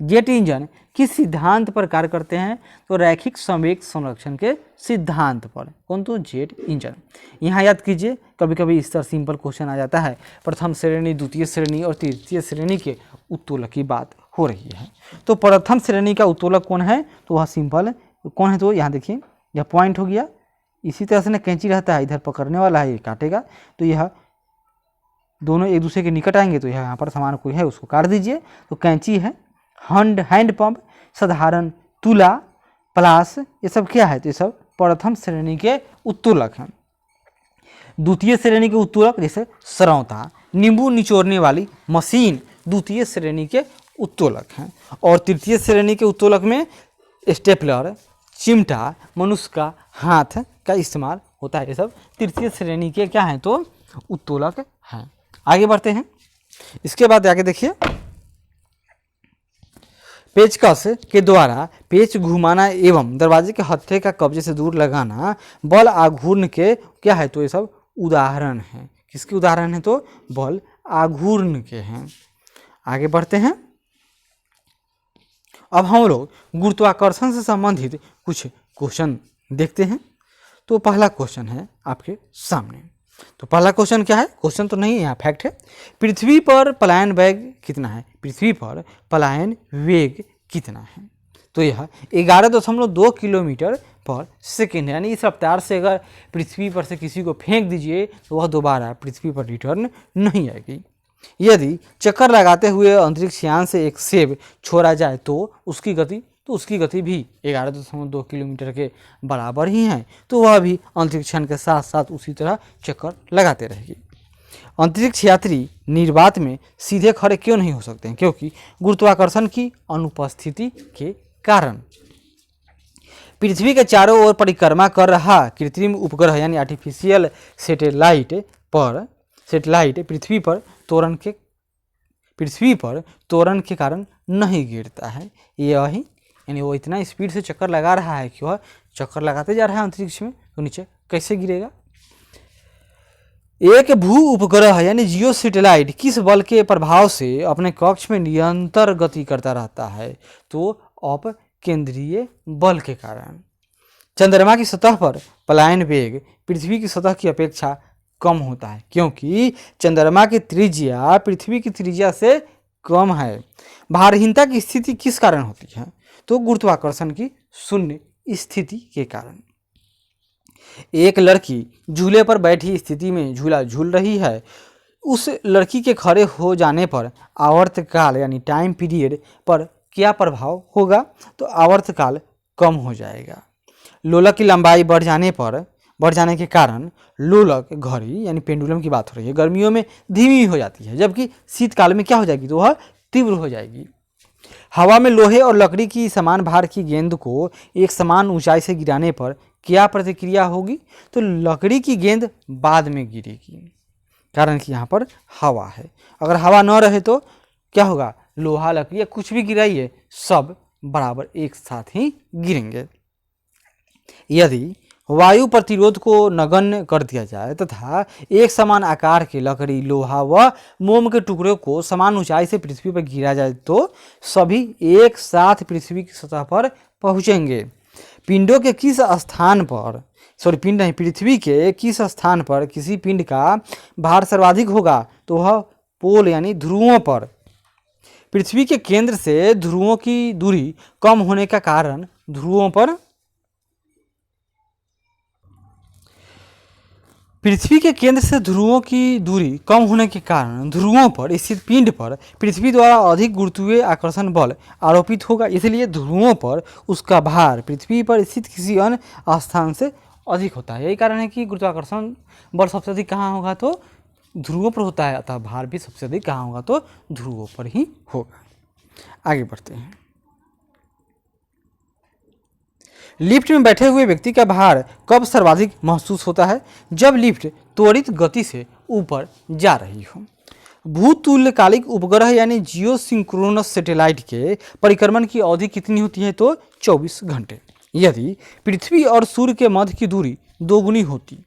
Speaker 1: जेट इंजन किस सिद्धांत पर कार्य करते हैं, तो रैखिक संवेग संरक्षण के सिद्धांत पर। कौन, तो जेट इंजन। यहाँ याद कीजिए कभी कभी इस तरह सिंपल क्वेश्चन आ जाता है, प्रथम श्रेणी द्वितीय श्रेणी और तृतीय श्रेणी के उत्तोलक की बात हो रही है। तो प्रथम श्रेणी का उत्तोलक कौन है, तो वह सिंपल कौन है, तो यहाँ देखिए यह पॉइंट हो गया, इसी तरह से ना कैंची रहता है, इधर पकड़ने वाला है, ये काटेगा, तो यह दोनों एक दूसरे के निकट आएंगे, तो यहाँ पर समान कोई है उसको काट दीजिए। तो कैंची है, हैंड पंप, साधारण तुला, प्लास, ये सब क्या है, तो ये सब प्रथम श्रेणी के उत्तोलक हैं। द्वितीय श्रेणी के उत्तोलक जैसे सरौता, नींबू निचोड़ने वाली मशीन द्वितीय श्रेणी के उत्तोलक हैं। और तृतीय श्रेणी के उत्तोलक में स्टेपलर, चिमटा, मनुष्य का हाथ का इस्तेमाल होता है, ये सब तृतीय श्रेणी के क्या हैं, तो उत्तोलक हैं। आगे बढ़ते हैं, इसके बाद आगे देखिए पेचकस के द्वारा पेच घुमाना एवं दरवाजे के हत्थे का कब्जे से दूर लगाना बल आघूर्ण के क्या है, तो ये सब उदाहरण हैं। किसके उदाहरण हैं, तो बल आघूर्ण के हैं। आगे बढ़ते हैं। अब हम लोग गुरुत्वाकर्षण से संबंधित कुछ क्वेश्चन देखते हैं। तो पहला क्वेश्चन है आपके सामने। तो पहला क्वेश्चन क्या है, क्वेश्चन तो नहीं है, यहाँ फैक्ट है। पृथ्वी पर पलायन वेग कितना है? पृथ्वी पर पलायन वेग कितना है? तो यह 11.2 किलोमीटर पर सेकेंड है। यानी इस रफ्तार से अगर पृथ्वी पर से किसी को फेंक दीजिए तो वह दोबारा पृथ्वी पर रिटर्न नहीं आएगी। यदि चक्कर लगाते हुए अंतरिक्ष यान से एक सेब छोड़ा जाए तो उसकी गति भी 11.2 किलोमीटर के बराबर ही है। तो वह भी अंतरिक्ष यान के साथ साथ उसी तरह चक्कर लगाते रहेगी। अंतरिक्ष यात्री निर्वात में सीधे खड़े क्यों नहीं हो सकते हैं? क्योंकि गुरुत्वाकर्षण की अनुपस्थिति के कारण। पृथ्वी के चारों ओर परिक्रमा कर रहा कृत्रिम उपग्रह यानी आर्टिफिशियल सैटेलाइट पृथ्वी पर त्वरण के कारण नहीं गिरता है। यही यानी वो इतना स्पीड से चक्कर लगा रहा है कि वह चक्कर लगाते जा रहा है अंतरिक्ष में, तो नीचे कैसे गिरेगा? एक भू उपग्रह यानी जियो सैटेलाइट किस बल के प्रभाव से अपने कक्ष में निरंतर गति करता रहता है? तो अपकेंद्रीय बल के कारण। चंद्रमा की सतह पर पलायन वेग पृथ्वी की सतह की अपेक्षा कम होता है, क्योंकि चंद्रमा की त्रिज्या पृथ्वी की त्रिज्या से कम है। भारहीनता की स्थिति किस कारण होती है? तो गुरुत्वाकर्षण की शून्य स्थिति के कारण। एक लड़की झूले पर बैठी स्थिति में झूला झूल रही है। उस लड़की के खड़े हो जाने पर आवर्तकाल यानी टाइम पीरियड पर क्या प्रभाव होगा? तो आवर्तकाल कम हो जाएगा। लोलक की लंबाई बढ़ जाने के कारण लोलक घड़ी यानी पेंडुलम की बात हो रही है, गर्मियों में धीमी हो जाती है, जबकि शीतकाल में क्या हो जाएगी? तो वह तीव्र हो जाएगी। हवा में लोहे और लकड़ी की समान भार की गेंद को एक समान ऊंचाई से गिराने पर क्या प्रतिक्रिया होगी? तो लकड़ी की गेंद बाद में गिरेगी, कारण कि यहाँ पर हवा है। अगर हवा न रहे तो क्या होगा? लोहा, लकड़ी या कुछ भी गिराइए सब बराबर एक साथ ही गिरेंगे। यदि वायु प्रतिरोध को नगण्य कर दिया जाए तथा एक समान आकार के लकड़ी, लोहा व मोम के टुकड़ों को समान ऊंचाई से पृथ्वी पर गिरा जाए तो सभी एक साथ पृथ्वी की सतह पर पहुंचेंगे। पिंडों के किस स्थान पर पृथ्वी के किस स्थान पर किसी पिंड का भार सर्वाधिक होगा? तो वह पोल यानी ध्रुवों पर। पृथ्वी के केंद्र से ध्रुवों की दूरी कम होने का कारण पृथ्वी के केंद्र से ध्रुवों की दूरी कम होने के कारण ध्रुवों पर स्थित पिंड पर पृथ्वी द्वारा अधिक गुरुत्वीय आकर्षण बल आरोपित होगा। इसलिए ध्रुवों पर उसका भार पृथ्वी पर स्थित किसी अन्य स्थान से अधिक होता है। यही कारण है कि गुरुत्वाकर्षण बल सबसे अधिक कहाँ होगा? तो ध्रुवों पर होता है, अतः भार भी सबसे अधिक कहाँ होगा? तो ध्रुवों पर ही होगा। आगे बढ़ते हैं। लिफ्ट में बैठे हुए व्यक्ति का भार कब सर्वाधिक महसूस होता है? जब लिफ्ट त्वरित गति से ऊपर जा रही हो। भूतुल्यकालिक उपग्रह यानी जियोसिंक्रोनस सैटेलाइट के परिक्रमण की अवधि कितनी होती है? तो 24 घंटे। यदि पृथ्वी और सूर्य के मध्य की दूरी दोगुनी होती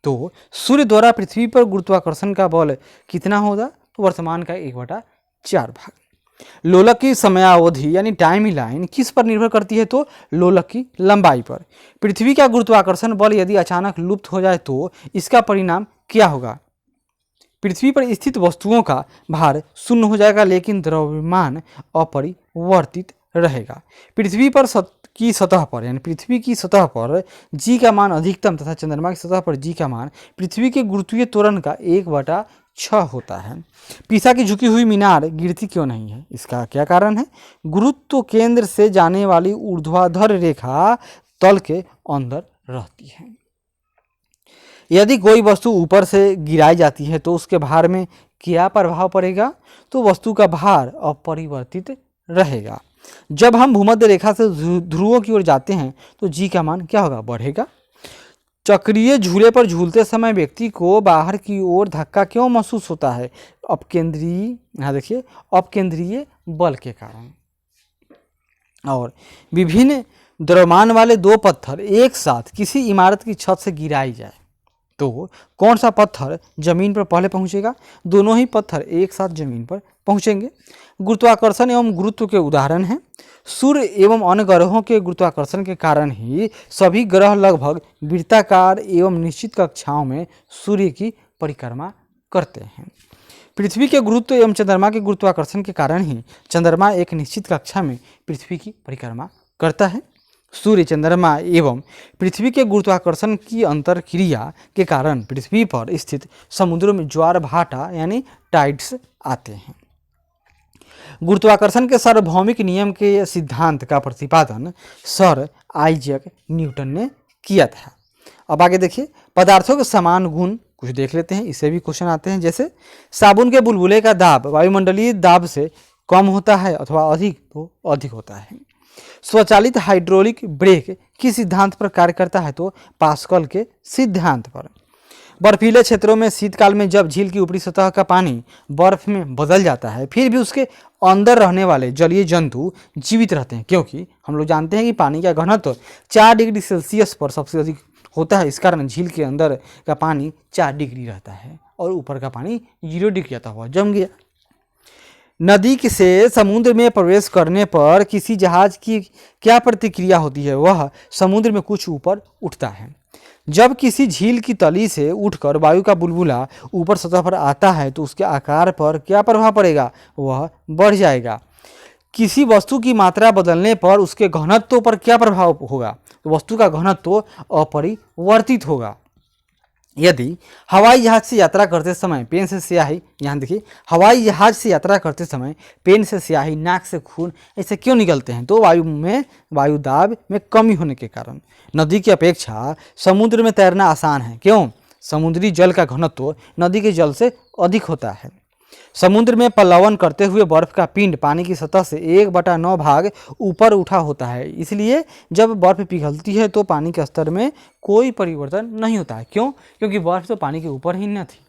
Speaker 1: तो सूर्य द्वारा पृथ्वी पर गुरुत्वाकर्षण का बल कितना होगा? तो वर्तमान का 1/4 भाग। लोलक की समयावधि यानी टाइम लाइन किस पर निर्भर करती है? तो लोलक की लंबाई पर। पृथ्वी का गुरुत्वाकर्षण बल यदि अचानक लुप्त हो जाए तो इसका परिणाम क्या होगा? पृथ्वी पर स्थित वस्तुओं का भार शून्य हो जाएगा, लेकिन द्रव्यमान अपरिवर्तित रहेगा। पृथ्वी की सतह पर जी का मान अधिकतम तथा चंद्रमा की सतह पर जी का मान पृथ्वी के गुरुत्वीय त्वरण का 1/6 होता है। पीसा की झुकी हुई मीनार गिरती क्यों नहीं है? इसका क्या कारण है? गुरुत्व केंद्र से जाने वाली ऊर्ध्वाधर रेखा तल के अंदर रहती है। यदि कोई वस्तु ध्रुव से गिराई जाती है तो उसके भार में क्या प्रभाव पड़ेगा? तो वस्तु का भार अपरिवर्तित रहेगा। जब हम भूमध्य रेखा से ध्रुवों की ओर जाते हैं तो जी का मान क्या होगा? बढ़ेगा। चक्रीय झूले पर झूलते समय व्यक्ति को बाहर की ओर धक्का क्यों महसूस होता है? अपकेंद्रीय बल के कारण। और विभिन्न द्रव्यमान वाले दो पत्थर एक साथ किसी इमारत की छत से गिराई जाए तो कौन सा पत्थर जमीन पर पहले पहुंचेगा? दोनों ही पत्थर एक साथ जमीन पर पहुंचेंगे। गुरुत्वाकर्षण एवं गुरुत्व के उदाहरण हैं। सूर्य एवं अन्य ग्रहों के गुरुत्वाकर्षण के कारण ही सभी ग्रह लगभग वृत्ताकार एवं निश्चित कक्षाओं में सूर्य की परिक्रमा करते हैं। पृथ्वी के गुरुत्व एवं चंद्रमा के गुरुत्वाकर्षण के कारण ही चंद्रमा एक निश्चित कक्षा में पृथ्वी की परिक्रमा करता है। सूर्य, चंद्रमा एवं पृथ्वी के गुरुत्वाकर्षण की अंतर क्रिया के कारण पृथ्वी पर स्थित समुद्रों में ज्वार भाटा यानी टाइड्स आते हैं। गुरुत्वाकर्षण के सार्वभौमिक नियम के सिद्धांत का प्रतिपादन सर आइजैक न्यूटन ने किया था। अब आगे देखिए, पदार्थों के समान गुण कुछ देख लेते हैं, इससे भी क्वेश्चन आते हैं। जैसे साबुन के बुलबुले का दाब वायुमंडलीय दाब से कम होता है अथवा अधिक तो अधिक होता है। स्वचालित हाइड्रोलिक ब्रेक किस सिद्धांत पर कार्य करता है? तो पास्कल के सिद्धांत पर। बर्फीले क्षेत्रों में शीतकाल में जब झील की ऊपरी सतह का पानी बर्फ में बदल जाता है फिर भी उसके अंदर रहने वाले जलीय जंतु जीवित रहते हैं, क्योंकि हम लोग जानते हैं कि पानी का घनत्व 4 डिग्री सेल्सियस पर सबसे अधिक होता है। इस कारण झील के अंदर का पानी 4 डिग्री रहता है और ऊपर का पानी 0 डिग्री आता हुआ जम गया। नदी से समुद्र में प्रवेश करने पर किसी जहाज की क्या प्रतिक्रिया होती है? वह समुद्र में कुछ ऊपर उठता है। जब किसी झील की तली से उठकर वायु का बुलबुला ऊपर सतह पर आता है तो उसके आकार पर क्या प्रभाव पड़ेगा? वह बढ़ जाएगा। किसी वस्तु की मात्रा बदलने पर उसके घनत्व पर क्या प्रभाव होगा? तो वस्तु का घनत्व अपरिवर्तित होगा। यदि हवाई जहाज से यात्रा करते समय पेन से स्याही, यहाँ देखिए, हवाई जहाज से यात्रा करते समय पेन से स्याही, नाक से खून ऐसे क्यों निकलते हैं? तो वायु दाब में कमी होने के कारण। नदी की अपेक्षा समुद्र में तैरना आसान है। क्यों? समुद्री जल का घनत्व नदी के जल से अधिक होता है। समुद्र में पलायन करते हुए बर्फ का पिंड पानी की सतह से 1/9 भाग ऊपर उठा होता है, इसलिए जब बर्फ पिघलती है तो पानी के स्तर में कोई परिवर्तन नहीं होता है। क्यों? क्योंकि बर्फ तो पानी के ऊपर ही न थी।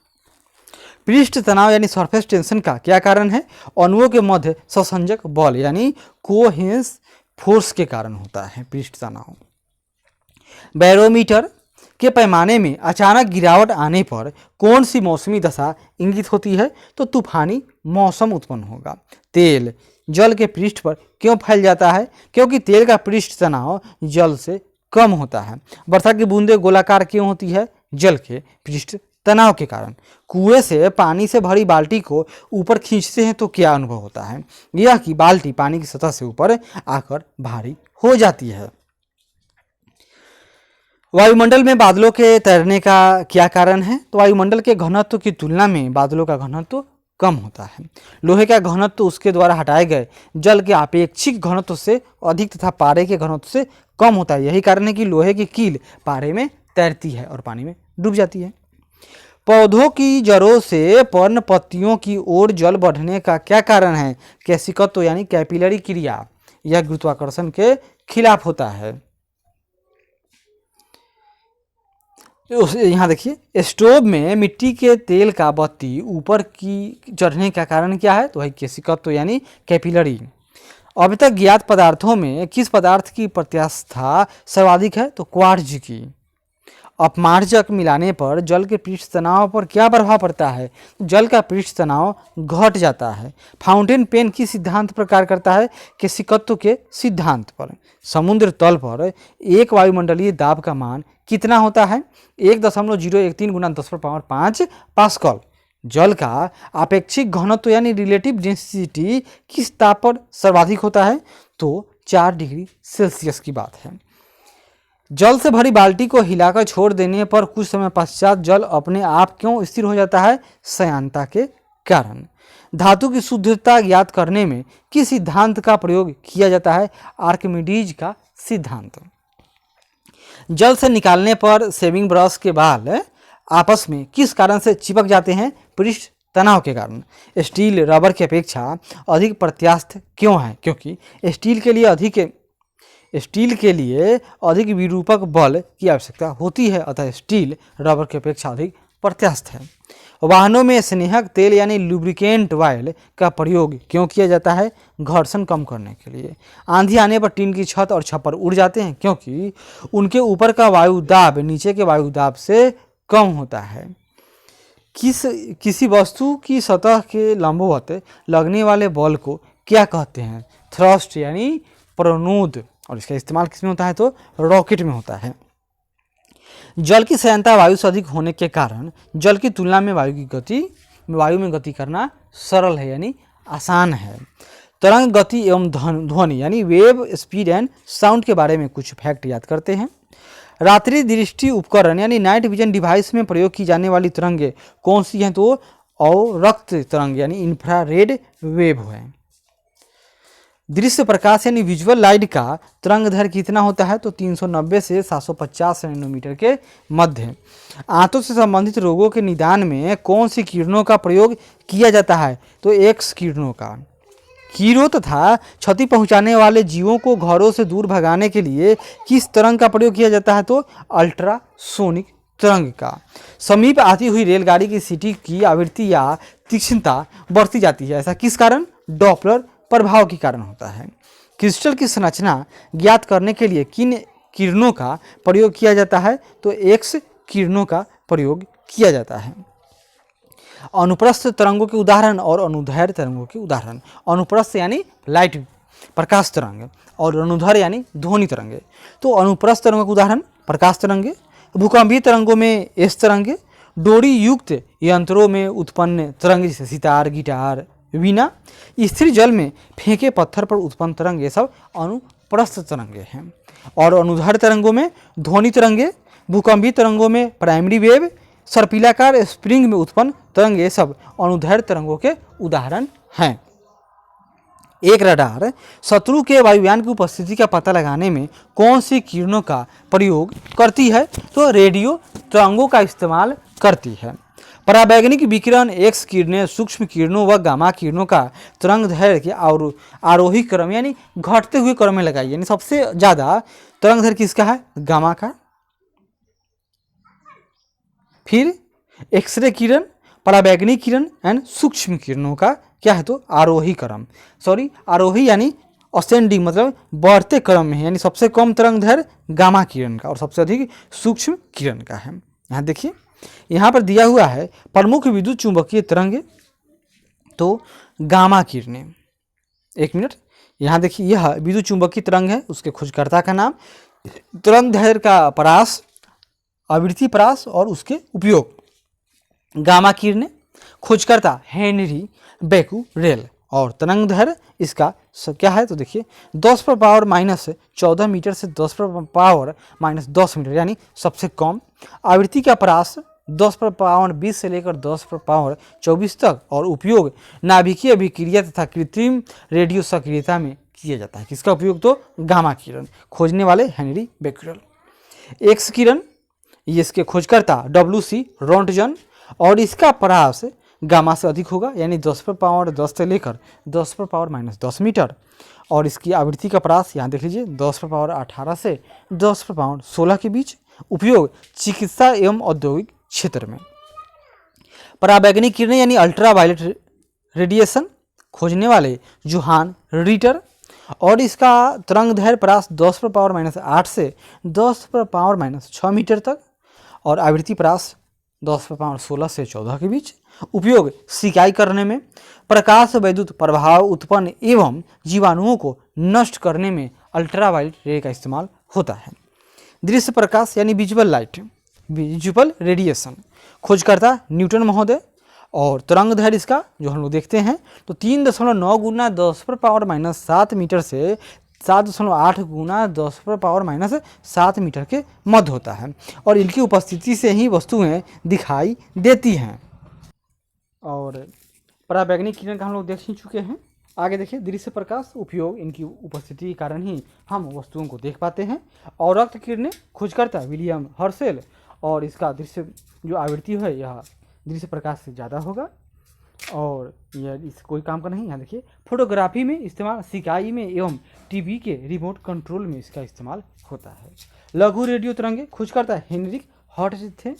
Speaker 1: पृष्ठ तनाव यानी सरफेस टेंशन का क्या कारण है? अणुओं के मध्य संसंजक बल यानी कोहेरेंस फोर्स के कारण होता है पृष्ठ तनाव। बैरोमीटर के पैमाने में अचानक गिरावट आने पर कौन सी मौसमी दशा इंगित होती है? तो तूफानी मौसम उत्पन्न होगा। तेल जल के पृष्ठ पर क्यों फैल जाता है? क्योंकि तेल का पृष्ठ तनाव जल से कम होता है। वर्षा की बूंदें गोलाकार क्यों होती है? जल के पृष्ठ तनाव के कारण। कुएं से पानी से भरी बाल्टी को ऊपर खींचते हैं तो क्या अनुभव होता है? यह कि बाल्टी पानी की सतह से ऊपर आकर भारी हो जाती है। वायुमंडल में बादलों के तैरने का क्या कारण है? तो वायुमंडल के घनत्व की तुलना में बादलों का घनत्व कम होता है। लोहे का घनत्व उसके द्वारा हटाए गए जल के अपेक्षित घनत्व से अधिक तथा पारे के घनत्व से कम होता है। यही कारण है कि लोहे की कील पारे में तैरती है और पानी में डूब जाती है। पौधों की जड़ों से पर्ण पत्तियों की ओर जल बढ़ने का क्या कारण है? कैसिकत्व यानी कैपिलरी क्रिया। यह गुरुत्वाकर्षण के खिलाफ होता है। यहाँ देखिए, स्टोव में मिट्टी के तेल का बत्ती ऊपर की चढ़ने का कारण क्या है? तो वही कैसिकत्व यानी कैपिलरी। अभी तक ज्ञात पदार्थों में किस पदार्थ की प्रत्यास्था सर्वाधिक है? तो क्वार्ट्ज की। अपमार्जक मिलाने पर जल के पृष्ठ तनाव पर क्या प्रभाव पड़ता है? जल का पृष्ठ तनाव घट जाता है। फाउंटेन पेन किस सिद्धांत पर कार्य करता है? कैसिकत्व के सिद्धांत पर। समुद्र तल पर एक वायुमंडलीय दाब का मान कितना होता है? 1.013 × 10⁵ पास्कल। जल का अपेक्षिक घनत्व यानी रिलेटिव डेंसिटी किस ताप पर सर्वाधिक होता है? तो 4 डिग्री सेल्सियस की बात है। जल से भरी बाल्टी को हिलाकर छोड़ देने पर कुछ समय पश्चात जल अपने आप क्यों स्थिर हो जाता है? श्यानता के कारण। धातु की शुद्धता ज्ञात करने में किस सिद्धांत का प्रयोग किया जाता है? आर्किमिडीज का सिद्धांत। जल से निकालने पर शेविंग ब्रश के बाल आपस में किस कारण से चिपक जाते हैं? पृष्ठ तनाव के कारण। स्टील रबर की अपेक्षा अधिक प्रत्यास्थ क्यों है? क्योंकि स्टील के लिए अधिक विरूपक बल की आवश्यकता होती है, अतः स्टील रबर की अपेक्षा अधिक प्रत्यास्थ है। वाहनों में स्नेहक तेल यानी लुब्रिकेंट ऑयल का प्रयोग क्यों किया जाता है? घर्षण कम करने के लिए। आंधी आने पर टीन की छत और छप्पर उड़ जाते हैं क्योंकि उनके ऊपर का वायु दाब नीचे के वायु दाब से कम होता है। किसी वस्तु की सतह के लंबवत लगने वाले बल को क्या कहते हैं? थ्रस्ट यानी प्रणोद। और इसका इस्तेमाल किस में होता है? तो रॉकेट में होता है। जल की श्यानता वायु से अधिक होने के कारण जल की तुलना में वायु में गति करना सरल है यानी आसान है। तरंग गति एवं ध्वनि यानी वेव स्पीड एंड साउंड के बारे में कुछ फैक्ट याद करते हैं। रात्रि दृष्टि उपकरण यानी नाइट विजन डिवाइस में प्रयोग की जाने वाली तरंगे कौन सी हैं? तो अवरक्त तरंग यानी इंफ्रारेड वेव है। दृश्य प्रकाश यानी विजुअल लाइट का तरंग दैर्घ्य कितना होता है? तो 390 से 750 नैनोमीटर के मध्य। आंतों से संबंधित रोगों के निदान में कौन सी किरणों का प्रयोग किया जाता है? तो एक्स किरणों का। कीड़ों तथा क्षति पहुंचाने वाले जीवों को घरों से दूर भगाने के लिए किस तरंग का प्रयोग किया जाता है? तो अल्ट्रासोनिक तरंग का। समीप आती हुई रेलगाड़ी की सीटी की आवृत्ति या तीक्ष्णता बढ़ती जाती है, ऐसा किस कारण? डॉपलर प्रभाव के कारण होता है। क्रिस्टल की संरचना ज्ञात करने के लिए किन किरणों का प्रयोग किया जाता है? तो एक्स किरणों का प्रयोग किया जाता है। अनुप्रस्थ तरंगों के उदाहरण और अनुदैर्घ्य तरंगों के उदाहरण। अनुप्रस्थ यानी लाइट प्रकाश तरंग और अनुदैर्घ्य यानी ध्वनि तरंगे। तो अनुप्रस्थ तरंगों के उदाहरण प्रकाश तरंगे, भूकंपीय तरंगों में एस तरंगे, डोरी युक्त यंत्रों में उत्पन्न तरंग जैसे सितार, गिटार, वीणा, स्थिर जल में फेंके पत्थर पर उत्पन्न तरंग, ये सब अनुप्रस्थ तरंगे हैं। और अनुदैर्घ्य तरंगों में ध्वनि तरंगे, भूकंपीय तरंगों में प्राइमरी वेव, सर्पिलाकार स्प्रिंग में उत्पन्न तरंग, ये सब अनुदैर्घ्य तरंगों के उदाहरण हैं। एक रडार शत्रु के वायुयान की उपस्थिति का पता लगाने में कौन सी किरणों का प्रयोग करती है? तो रेडियो तरंगों का इस्तेमाल करती है। पराबैंगनी विकिरण, एक्स किरणें, सूक्ष्म किरणों व गामा किरणों का तरंग दैर्घ्य के आरोही क्रम यानी घटते हुए क्रम में लगाइए। यानी सबसे ज्यादा तरंग दैर्घ्य किसका है? गामा का। फिर एक्सरे किरण, पराबैंगनी किरण एंड सूक्ष्म किरणों का क्या है? तो आरोही क्रम, आरोही यानी असेंडिंग मतलब बढ़ते क्रम में है। यानी सबसे कम तरंग दैर्घ्य गामा किरण का और सबसे अधिक सूक्ष्म किरण का है। यहाँ देखिए, यहाँ पर दिया हुआ है प्रमुख विद्युत चुंबकीय तरंगे, तो गामा किरणें। एक मिनट, यहाँ देखिए, यह विद्युत चुंबकीय तरंग है, उसके खोजकर्ता का नाम, तरंग दैर्घ्य का परास, आवृत्ति परास और उसके उपयोग। गामा किरणें, खोजकर्ता हेनरी बेक्यूरेल, और तरंग दैर्घ्य इसका क्या है? तो देखिए 10⁻⁻14 मीटर से 10⁻⁻10 मीटर यानी सबसे कम। आवृत्ति का परास 10⁻20 से लेकर 10⁻24 तक, और उपयोग नाभिकीय अभिक्रिया तथा कृत्रिम रेडियो सक्रियता में किया जाता है। किसका उपयोग? तो गामा किरण, खोजने वाले हेनरी बेक्यूरेल। एक्स किरण, ये इसके खोजकर्ता WC रोंटगन, और इसका परास गामा से अधिक होगा यानी 10⁻10 से लेकर 10⁻−10 मीटर, और इसकी आवृत्ति का परास यहाँ देख लीजिए 10⁻18 से 10⁻16 के बीच। उपयोग चिकित्सा एवं औद्योगिक क्षेत्र में। पराबैंगनी किरणें यानी अल्ट्रावायलेट रेडिएशन, खोजने वाले जोहान रिटर, और इसका तरंग दैर्घ्य परास 10⁻−8 से 10⁻−6 मीटर तक, और आवृत्ति परास 10⁻16 से 14 के बीच। उपयोग सिकाई करने में, प्रकाश वैद्युत प्रभाव उत्पन्न एवं जीवाणुओं को नष्ट करने में अल्ट्रावायलेट रे का इस्तेमाल होता है। दृश्य प्रकाश यानी विजुअल लाइट, विजुअल रेडिएशन, खोजकर्ता न्यूटन महोदय, और तरंग दैर्घ्य इसका जो हम लोग देखते हैं तो 3.9 गुना 10⁻−7 मीटर से 7.8 गुना 10⁻−7 मीटर के मध्य होता है, और इनकी उपस्थिति से ही वस्तुएं दिखाई देती हैं। और पराबैंगनी किरण का हम लोग देख ही चुके हैं। आगे देखिए, दृश्य प्रकाश उपयोग इनकी उपस्थिति के कारण ही हम वस्तुओं को देख पाते हैं। और रक्त किरणें, खोजकर्ता विलियम हर्शेल, और इसका दृश्य जो आवृत्ति है यह दृश्य प्रकाश से ज़्यादा होगा, और यह इस कोई काम का नहीं। यहाँ देखिए, फोटोग्राफी में इस्तेमाल, सिकाई में एवं टीवी के रिमोट कंट्रोल में इसका इस्तेमाल होता है। लघु रेडियो तरंगे, खोजकर्ता हेनरिक हर्ट्ज थे,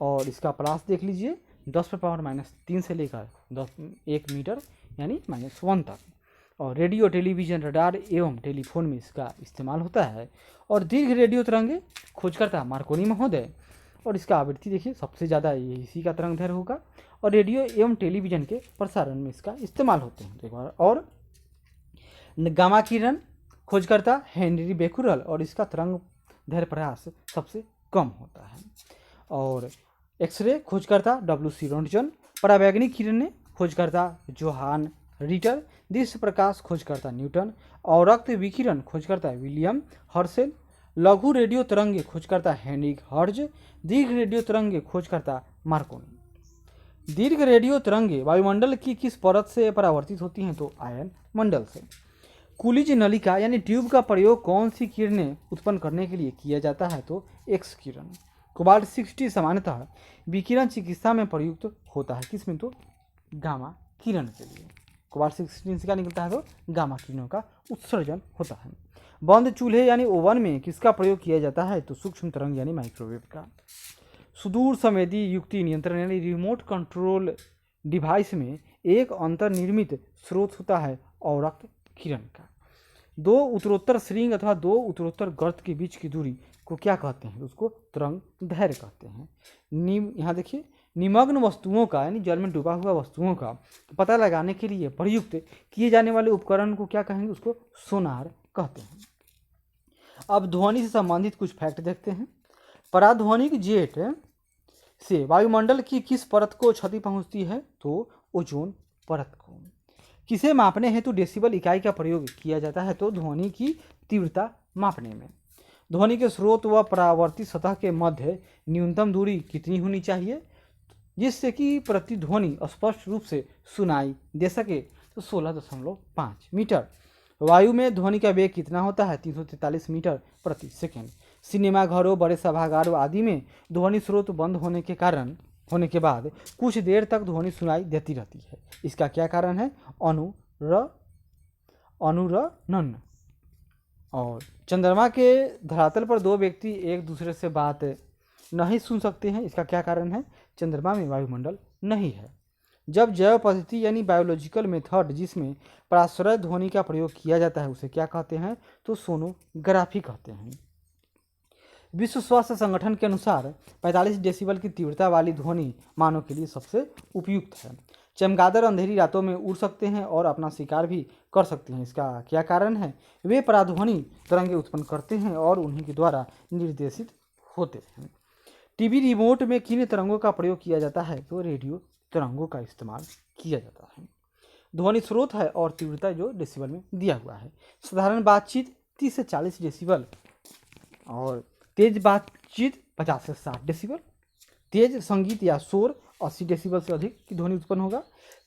Speaker 1: और इसका प्रास देख लीजिए 10⁻³ से लेकर 1 मीटर यानी -1 तक। और रेडियो, टेलीविज़न, रडार एवं टेलीफोन में इसका इस्तेमाल होता है। और दीर्घ रेडियो तरंगे खोजकर्ता मार्कोनी महोदय, और इसका आवृत्ति देखिए सबसे ज़्यादा इसी का तरंग दैर्घ्य होगा। और रेडियो एवं टेलीविज़न के प्रसारण में इसका इस्तेमाल होते हैं। एक बार और गामा किरण खोजकर्ता हेनरी बेकुरल, और इसका तरंग दैर्घ्य प्रयास सबसे कम होता है। और एक्सरे खोजकर्ता WC रोंटगन, परावैंगनिक किरणें खोजकर्ता जोहान रिटर, दृश्य प्रकाश खोजकर्ता न्यूटन, और रक्त विकिरण खोजकर्ता विलियम हर्शेल, लघु रेडियो तरंगे खोजकर्ता हेनरिक हर्ट्ज, दीर्घ रेडियो तरंगे खोजकर्ता मार्कोनी। दीर्घ रेडियो तरंगे वायुमंडल की किस परत से परावर्तित होती हैं? तो आयन मंडल से। कुलिज नलिका यानी ट्यूब का प्रयोग कौन सी किरणें उत्पन्न करने के लिए किया जाता है? तो एक्स किरण। कोबाल्ट 60 सामान्यतः विकिरण चिकित्सा में प्रयुक्त होता है, किसमें? तो गामा किरण के लिए। कोबाल्ट 16 से क्या निकलता है? तो गामा किरणों का उत्सर्जन होता है। बंद चूल्हे यानी ओवन में किसका प्रयोग किया जाता है? तो सूक्ष्म तरंग यानी माइक्रोवेव का। सुदूर संवेदी युक्ति नियंत्रण यानी रिमोट कंट्रोल डिवाइस में एक अंतर्निर्मित स्रोत होता है अवरक्त किरण का। दो उत्तरोत्तर श्रृंग अथवा दो उत्तरोत्तर गर्त के बीच की दूरी को क्या कहते हैं? उसको तरंग दैर्घ्य कहते हैं। यहाँ देखिए, निमग्न वस्तुओं का यानी जल में डूबा हुआ वस्तुओं का पता लगाने के लिए प्रयुक्त किए जाने वाले उपकरण को क्या कहेंगे? उसको सोनार कहते हैं। अब ध्वनि से संबंधित कुछ फैक्ट देखते हैं। पराध्वनिक जेट से वायुमंडल की किस परत को क्षति पहुंचती है? तो ओजोन परत को। किसे मापने हेतु डेसिबल इकाई का प्रयोग किया जाता है? तो ध्वनि की तीव्रता मापने में। ध्वनि के स्रोत व परावर्तित सतह के मध्य न्यूनतम दूरी कितनी होनी चाहिए जिससे कि प्रतिध्वनि स्पष्ट रूप से सुनाई दे सके? तो 16.5 मीटर। वायु में ध्वनि का वेग कितना होता है? 343 मीटर प्रति सेकेंड। सिनेमाघरों, बड़े सभागारों आदि में ध्वनि स्रोत बंद होने के बाद कुछ देर तक ध्वनि सुनाई देती रहती है। इसका क्या कारण है? अनुरणन। और चंद्रमा के धरातल पर दो व्यक्ति एक दूसरे से बात नहीं सुन सकते हैं। इसका क्या कारण है? चंद्रमा में वायुमंडल नहीं है। जब जैव पद्धति यानी बायोलॉजिकल मेथड जिसमें पराश्रय ध्वनि का प्रयोग किया जाता है उसे क्या कहते हैं? तो सोनोग्राफी कहते हैं। विश्व स्वास्थ्य संगठन के अनुसार 45 डेसिबल की तीव्रता वाली ध्वनि मानव के लिए सबसे उपयुक्त है। चमगादड़ अंधेरी रातों में उड़ सकते हैं और अपना शिकार भी कर सकते हैं। इसका क्या कारण है? वे पराध्वनि तरंगे उत्पन्न करते हैं और उन्हीं के द्वारा निर्देशित होते हैं। टीवी रिमोट में किन तरंगों का प्रयोग किया जाता है? तो रेडियो तरंगों का इस्तेमाल किया जाता है। ध्वनि स्रोत है और तीव्रता जो डेसिबल में दिया हुआ है। साधारण बातचीत 30 से 40 डेसिबल और तेज बातचीत 50 से 60 डेसिबल। तेज संगीत या शोर 80 डेसिबल से अधिक की ध्वनि उत्पन्न होगा।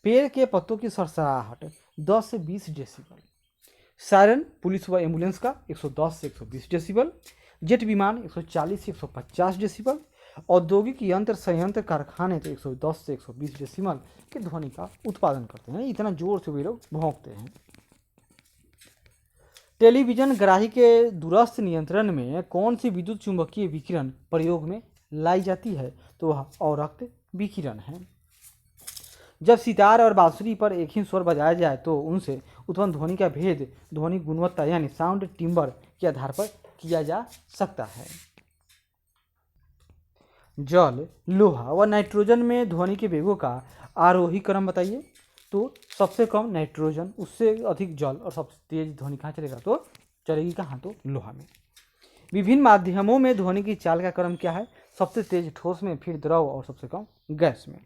Speaker 1: पेड़ के पत्तों की सरसराहट 10 से 20 डेसिबल। सायरन पुलिस व एम्बुलेंस का 110 से 120 डेसिबल। जेट विमान 140 से 150 डेसिबल। औद्योगिक यंत्र संयंत्र कारखाने तो 110 से 120 डेसिबल की ध्वनि का उत्पादन करते हैं। इतना जोर से वे लोग भौंकते हैं। टेलीविजन ग्राही के दूरस्थ नियंत्रण में कौन सी विद्युत चुंबकीय विकिरण प्रयोग में लाई जाती है? तो वह अवरक्त विकिरण है। जब सितार और बांसुरी पर एक ही स्वर बजाया जाए तो उनसे उत्पन्न ध्वनि का भेद ध्वनि गुणवत्ता यानी साउंड टिम्बर के आधार पर किया जा सकता है। जल, लोहा व नाइट्रोजन में ध्वनि के वेगों का आरोही क्रम बताइए। तो सबसे कम नाइट्रोजन, उससे अधिक जल, और सबसे तेज ध्वनि कहाँ चलेगा? तो चलेगी कहाँ? तो लोहा में। विभिन्न माध्यमों में ध्वनि की चाल का क्रम क्या है? सबसे तेज ठोस में, फिर द्रव और सबसे कम गैस में।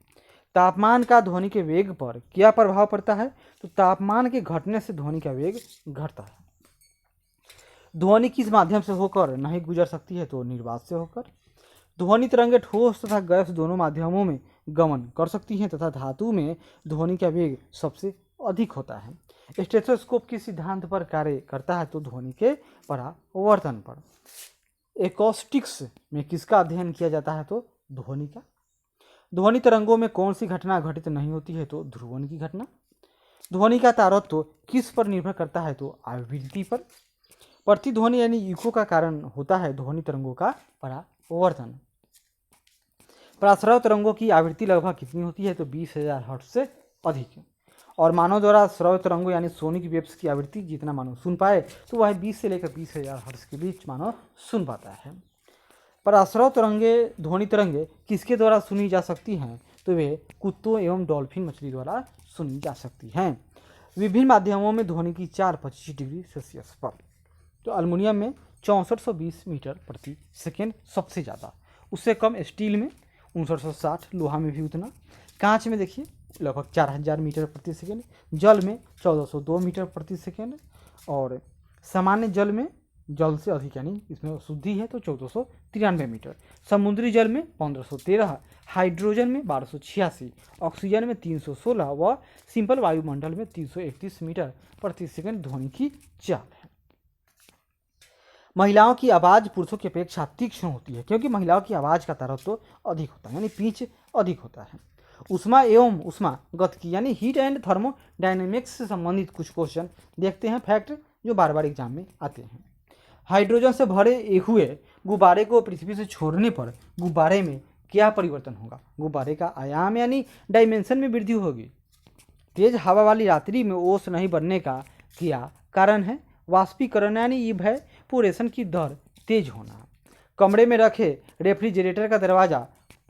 Speaker 1: तापमान का ध्वनि के वेग पर क्या प्रभाव पड़ता है? तो तापमान के घटने से ध्वनि का वेग घटता है। ध्वनि किस माध्यम से होकर नहीं गुजर सकती है? तो निर्वात से होकर। ध्वनि तरंगे ठोस तथा गैस दोनों माध्यमों में गमन कर सकती हैं तथा धातु में ध्वनि का वेग सबसे अधिक होता है। स्टेथोस्कोप किस सिद्धांत पर कार्य करता है? तो ध्वनि के परावर्तन पर। एकॉस्टिक्स में किसका अध्ययन किया जाता है? तो ध्वनि का। ध्वनि तरंगों में कौन सी घटना घटित नहीं होती है? तो ध्रुवण की घटना। ध्वनि का तारतम्य किस पर निर्भर करता है? तो आवृत्ति पर। प्रतिध्वनि यानी इको का कारण होता है ध्वनि तरंगों का परावर्तन। पराश्रव तरंगों की आवृत्ति लगभग कितनी होती है? तो 20,000 हर्ट्ज से अधिक है। और मानव द्वारा श्रव्य तरंगों यानी सोनिक वेव्स की आवृत्ति जितना मानव सुन पाए तो वह 20 से लेकर 20,000 हर्ट्ज के बीच मानव सुन पाता है। पराश्रव तरंगे ध्वनि तरंगे किसके द्वारा सुनी जा सकती हैं? तो वे कुत्तों एवं डॉल्फिन मछली द्वारा सुनी जा सकती हैं। विभिन्न माध्यमों में ध्वनि की 425 डिग्री सेल्सियस पर। तो अल्मुनियम में 6420 मीटर प्रति सेकेंड सबसे ज़्यादा, उससे कम स्टील में 5960, लोहा में भी उतना, कांच में देखिए लगभग 4000 मीटर प्रति सेकेंड, जल में 1402 मीटर प्रति सेकेंड, और सामान्य जल में जल से अधिक यानी इसमें शुद्धि है तो 1493 मीटर, समुद्री जल में 1513, हाइड्रोजन में 1286, ऑक्सीजन में 316 व सिंपल वायुमंडल में 331 मीटर प्रति सेकेंड ध्वनि की चाल है। महिलाओं की आवाज़ पुरुषों की अपेक्षा तीक्ष्ण होती है क्योंकि महिलाओं की आवाज़ का तरत्व अधिक होता है यानी पिच अधिक होता है। उष्मा एवं उष्मा गतिकी यानी हीट एंड थर्मोडायनेमिक्स से संबंधित कुछ क्वेश्चन देखते हैं, फैक्ट जो बार बार एग्जाम में आते हैं। हाइड्रोजन से भरे हुए गुब्बारे को पृथ्वी से छोड़ने पर गुब्बारे में क्या परिवर्तन होगा? गुब्बारे का आयाम यानी डायमेंशन में वृद्धि होगी। तेज हवा वाली रात्रि में ओस नहीं बनने का क्या कारण है? वाष्पीकरण यानी इवैपोरेशन की दर तेज होना। कमरे में रखे रेफ्रिजरेटर का दरवाज़ा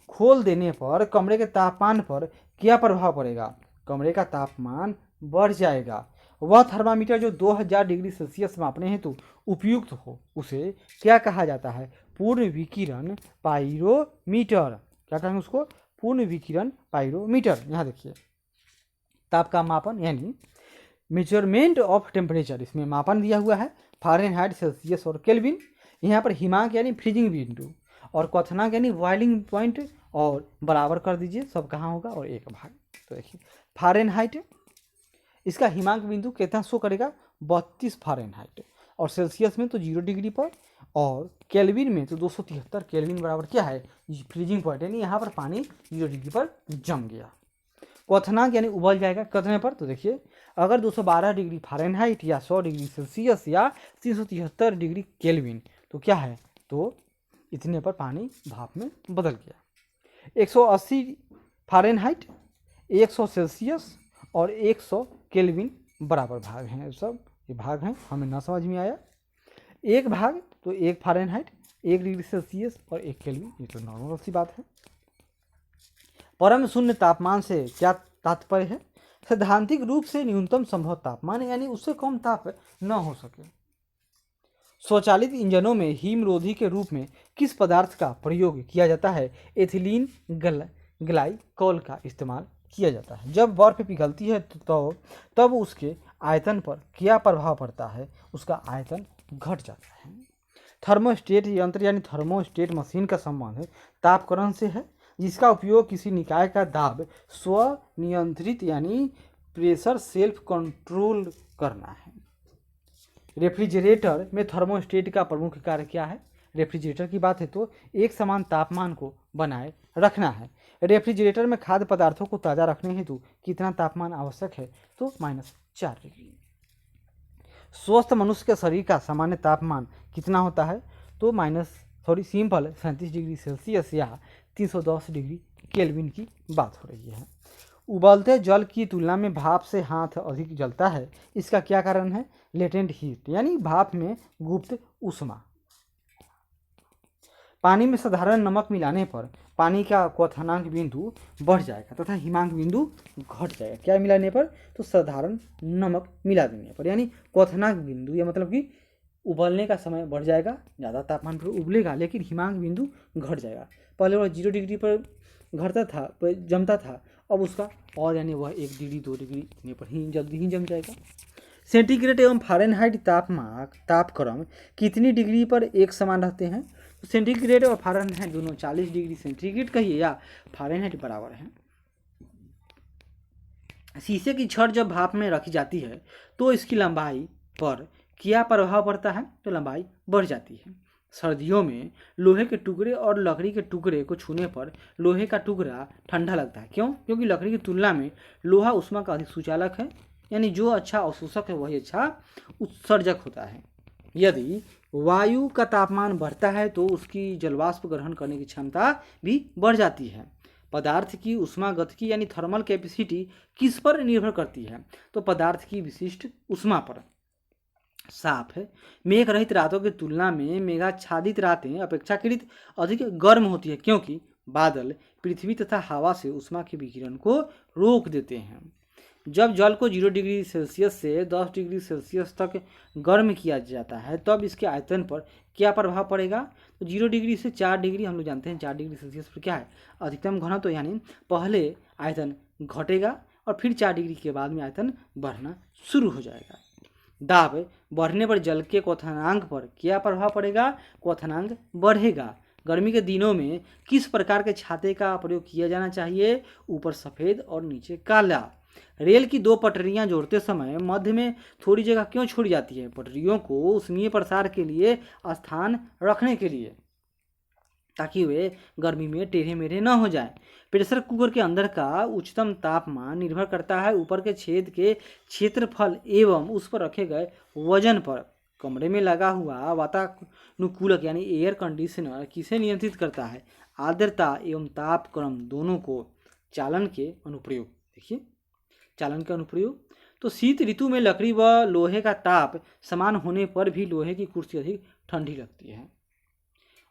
Speaker 1: खोल देने पर कमरे के तापमान पर क्या प्रभाव पड़ेगा? कमरे का तापमान बढ़ जाएगा। वह थर्मामीटर जो 2000 डिग्री सेल्सियस मापने हेतु उपयुक्त हो उसे क्या कहा जाता है? पूर्ण विकिरण पाइरोमीटर। क्या कहेंगे उसको? पूर्ण विकिरण पाइरोमीटर। यहाँ देखिए ताप का मापन यानी मेजरमेंट ऑफ टेम्परेचर, इसमें मापन दिया हुआ है फ़ारेनहाइट, सेल्सियस और केल्विन। यहाँ पर हिमांक यानी फ्रीजिंग बिंदु और क्वथनांक यानी बॉइलिंग पॉइंट, और बराबर कर दीजिए सब कहाँ होगा और एक भाग। तो देखिए फ़ारेनहाइट इसका हिमांक बिंदु कितना शो करेगा? 32 फ़ारेनहाइट, और सेल्सियस में तो 0 डिग्री पर, और केल्विन में तो 273 केल्विन बराबर क्या है? फ्रीजिंग पॉइंट यानी यहाँ पर पानी 0 डिग्री पर जम गया। क्वथनांक यानी उबल जाएगा कितने पर? तो देखिए अगर 212 डिग्री फ़ारेनहाइट या 100 डिग्री सेल्सियस या 373 डिग्री केल्विन तो क्या है? तो इतने पर पानी भाप में बदल गया। 180 फ़ारेनहाइट, 100 सेल्सियस और 100 केल्विन बराबर भाग हैं। सब ये भाग हैं, हमें ना समझ में आया। एक भाग तो 1 फ़ारेनहाइट, 1 डिग्री सेल्सियस और 1 केल्विन, ये तो नॉर्मल सी बात है। परम शून्य तापमान से क्या तात्पर्य है? सैद्धांतिक रूप से न्यूनतम संभव तापमान यानी उससे कम ताप न हो सके। स्वचालित इंजनों में हिमरोधी के रूप में किस पदार्थ का प्रयोग किया जाता है? एथिलीन ग्लाइकोल का इस्तेमाल किया जाता है। जब बर्फ पिघलती है तो तब उसके आयतन पर क्या प्रभाव पड़ता है? उसका आयतन घट जाता है। थर्मोस्टेट यंत्र यानी थर्मोस्टेट मशीन का संबंध तापकरण से है, जिसका उपयोग किसी निकाय का दाब स्वनियंत्रित यानी प्रेशर सेल्फ कंट्रोल करना है। रेफ्रिजरेटर में थर्मोस्टेट का प्रमुख कार्य क्या है? रेफ्रिजरेटर की बात है तो एक समान तापमान को बनाए रखना है। रेफ्रिजरेटर में खाद्य पदार्थों को ताज़ा रखने हेतु कितना तापमान आवश्यक है? तो -4 डिग्री। स्वस्थ मनुष्य के शरीर का सामान्य तापमान कितना होता है? तो सिंपल 37 डिग्री सेल्सियस या 310 डिग्री केल्विन की बात हो रही है। उबलते जल की तुलना में भाप से हाथ अधिक जलता है, इसका क्या कारण है? लेटेंट हीट यानी भाप में गुप्त ऊष्मा। पानी में साधारण नमक मिलाने पर पानी का क्वथनांक बिंदु बढ़ जाएगा तथा हिमांक बिंदु घट जाएगा। क्या मिलाने पर? तो साधारण नमक मिला देने पर, यानी क्वथनांक बिंदु या मतलब कि उबलने का समय बढ़ जाएगा, ज़्यादा तापमान पर उबलेगा लेकिन हिमांक बिंदु घट जाएगा। पहले वह 0 डिग्री पर घटता था, पर जमता था, अब उसका और यानी वह 1 डिग्री 2 डिग्री इतने पर ही जल्दी ही जम जाएगा। सेंटीग्रेड एवं फ़ारेनहाइट तापक्रम कितनी डिग्री पर एक समान रहते हैं? तो सेंटीग्रेड और फ़ारेनहाइट दोनों 40 डिग्री सेंटीग्रेड कहिए या फ़ारेनहाइट बराबर हैं। शीशे की छड़ जब भाप में रखी जाती है तो इसकी लंबाई पर क्या प्रभाव पड़ता है? तो लंबाई बढ़ जाती है। सर्दियों में लोहे के टुकड़े और लकड़ी के टुकड़े को छूने पर लोहे का टुकड़ा ठंडा लगता है। क्यों? क्योंकि लकड़ी की तुलना में लोहा ऊष्मा का अधिक सुचालक है, यानी जो अच्छा अवशोषक है वही अच्छा उत्सर्जक होता है। यदि वायु का तापमान बढ़ता है तो उसकी जलवाष्प ग्रहण करने की क्षमता भी बढ़ जाती है। पदार्थ की ऊष्मागतिकी यानी थर्मल कैपेसिटी किस पर निर्भर करती है? तो पदार्थ की विशिष्ट ऊष्मा पर। साफ है, मेघ रहित रातों की तुलना में मेघाच्छादित रातें अपेक्षाकृत अधिक गर्म होती है, क्योंकि बादल पृथ्वी तथा हवा से ऊष्मा के विकिरण को रोक देते हैं। जब जल को 0 डिग्री सेल्सियस से 10 डिग्री सेल्सियस तक गर्म किया जाता है तब इसके आयतन पर क्या प्रभाव पड़ेगा? तो 0 डिग्री से 4 डिग्री, हम लोग जानते हैं 4 डिग्री सेल्सियस पर क्या है? अधिकतम घनत्व, यानी पहले आयतन घटेगा और फिर 4 डिग्री के बाद में आयतन बढ़ना शुरू हो जाएगा। दाब बढ़ने पर जल के क्वथनांक पर क्या प्रभाव पड़ेगा? क्वथनांक बढ़ेगा। गर्मी के दिनों में किस प्रकार के छाते का प्रयोग किया जाना चाहिए? ऊपर सफ़ेद और नीचे काला। रेल की 2 पटरियां जोड़ते समय मध्य में थोड़ी जगह क्यों छोड़ी जाती है? पटरियों को ऊष्मीय प्रसार के लिए स्थान रखने के लिए, ताकि वे गर्मी में टेढ़े मेढ़े न हो जाए। प्रेशर कुकर के अंदर का उच्चतम तापमान निर्भर करता है ऊपर के छेद के क्षेत्रफल एवं उस पर रखे गए वजन पर। कमरे में लगा हुआ वातानुकूलक यानी एयर कंडीशनर किसे नियंत्रित करता है? आर्द्रता एवं तापक्रम दोनों को। चालन के अनुप्रयोग, देखिए चालन का अनुप्रयोग। तो शीत ऋतु में लकड़ी व लोहे का ताप समान होने पर भी लोहे की कुर्सी अधिक ठंडी लगती है।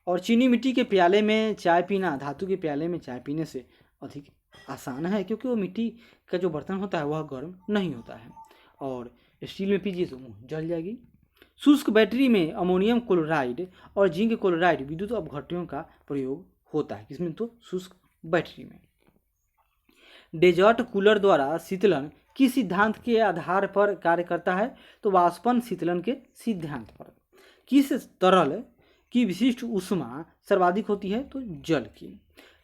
Speaker 1: और चीनी मिट्टी के प्याले में चाय पीना धातु के प्याले में चाय पीने से अधिक आसान है, क्योंकि वो मिट्टी का जो बर्तन होता है वह गर्म नहीं होता है। और स्टील में पीजिए तो मुँह जल जाएगी। शुष्क बैटरी में अमोनियम क्लोराइड और जिंक क्लोराइड विद्युत अपघट्यों का प्रयोग होता है। किसमें? तो शुष्क बैटरी में। डेजर्ट कूलर द्वारा शीतलन किस सिद्धांत के आधार पर कार्य करता है? तो वाष्पन शीतलन के सिद्धांत पर। किस तरल की विशिष्ट ऊष्मा सर्वाधिक होती है? तो जल की।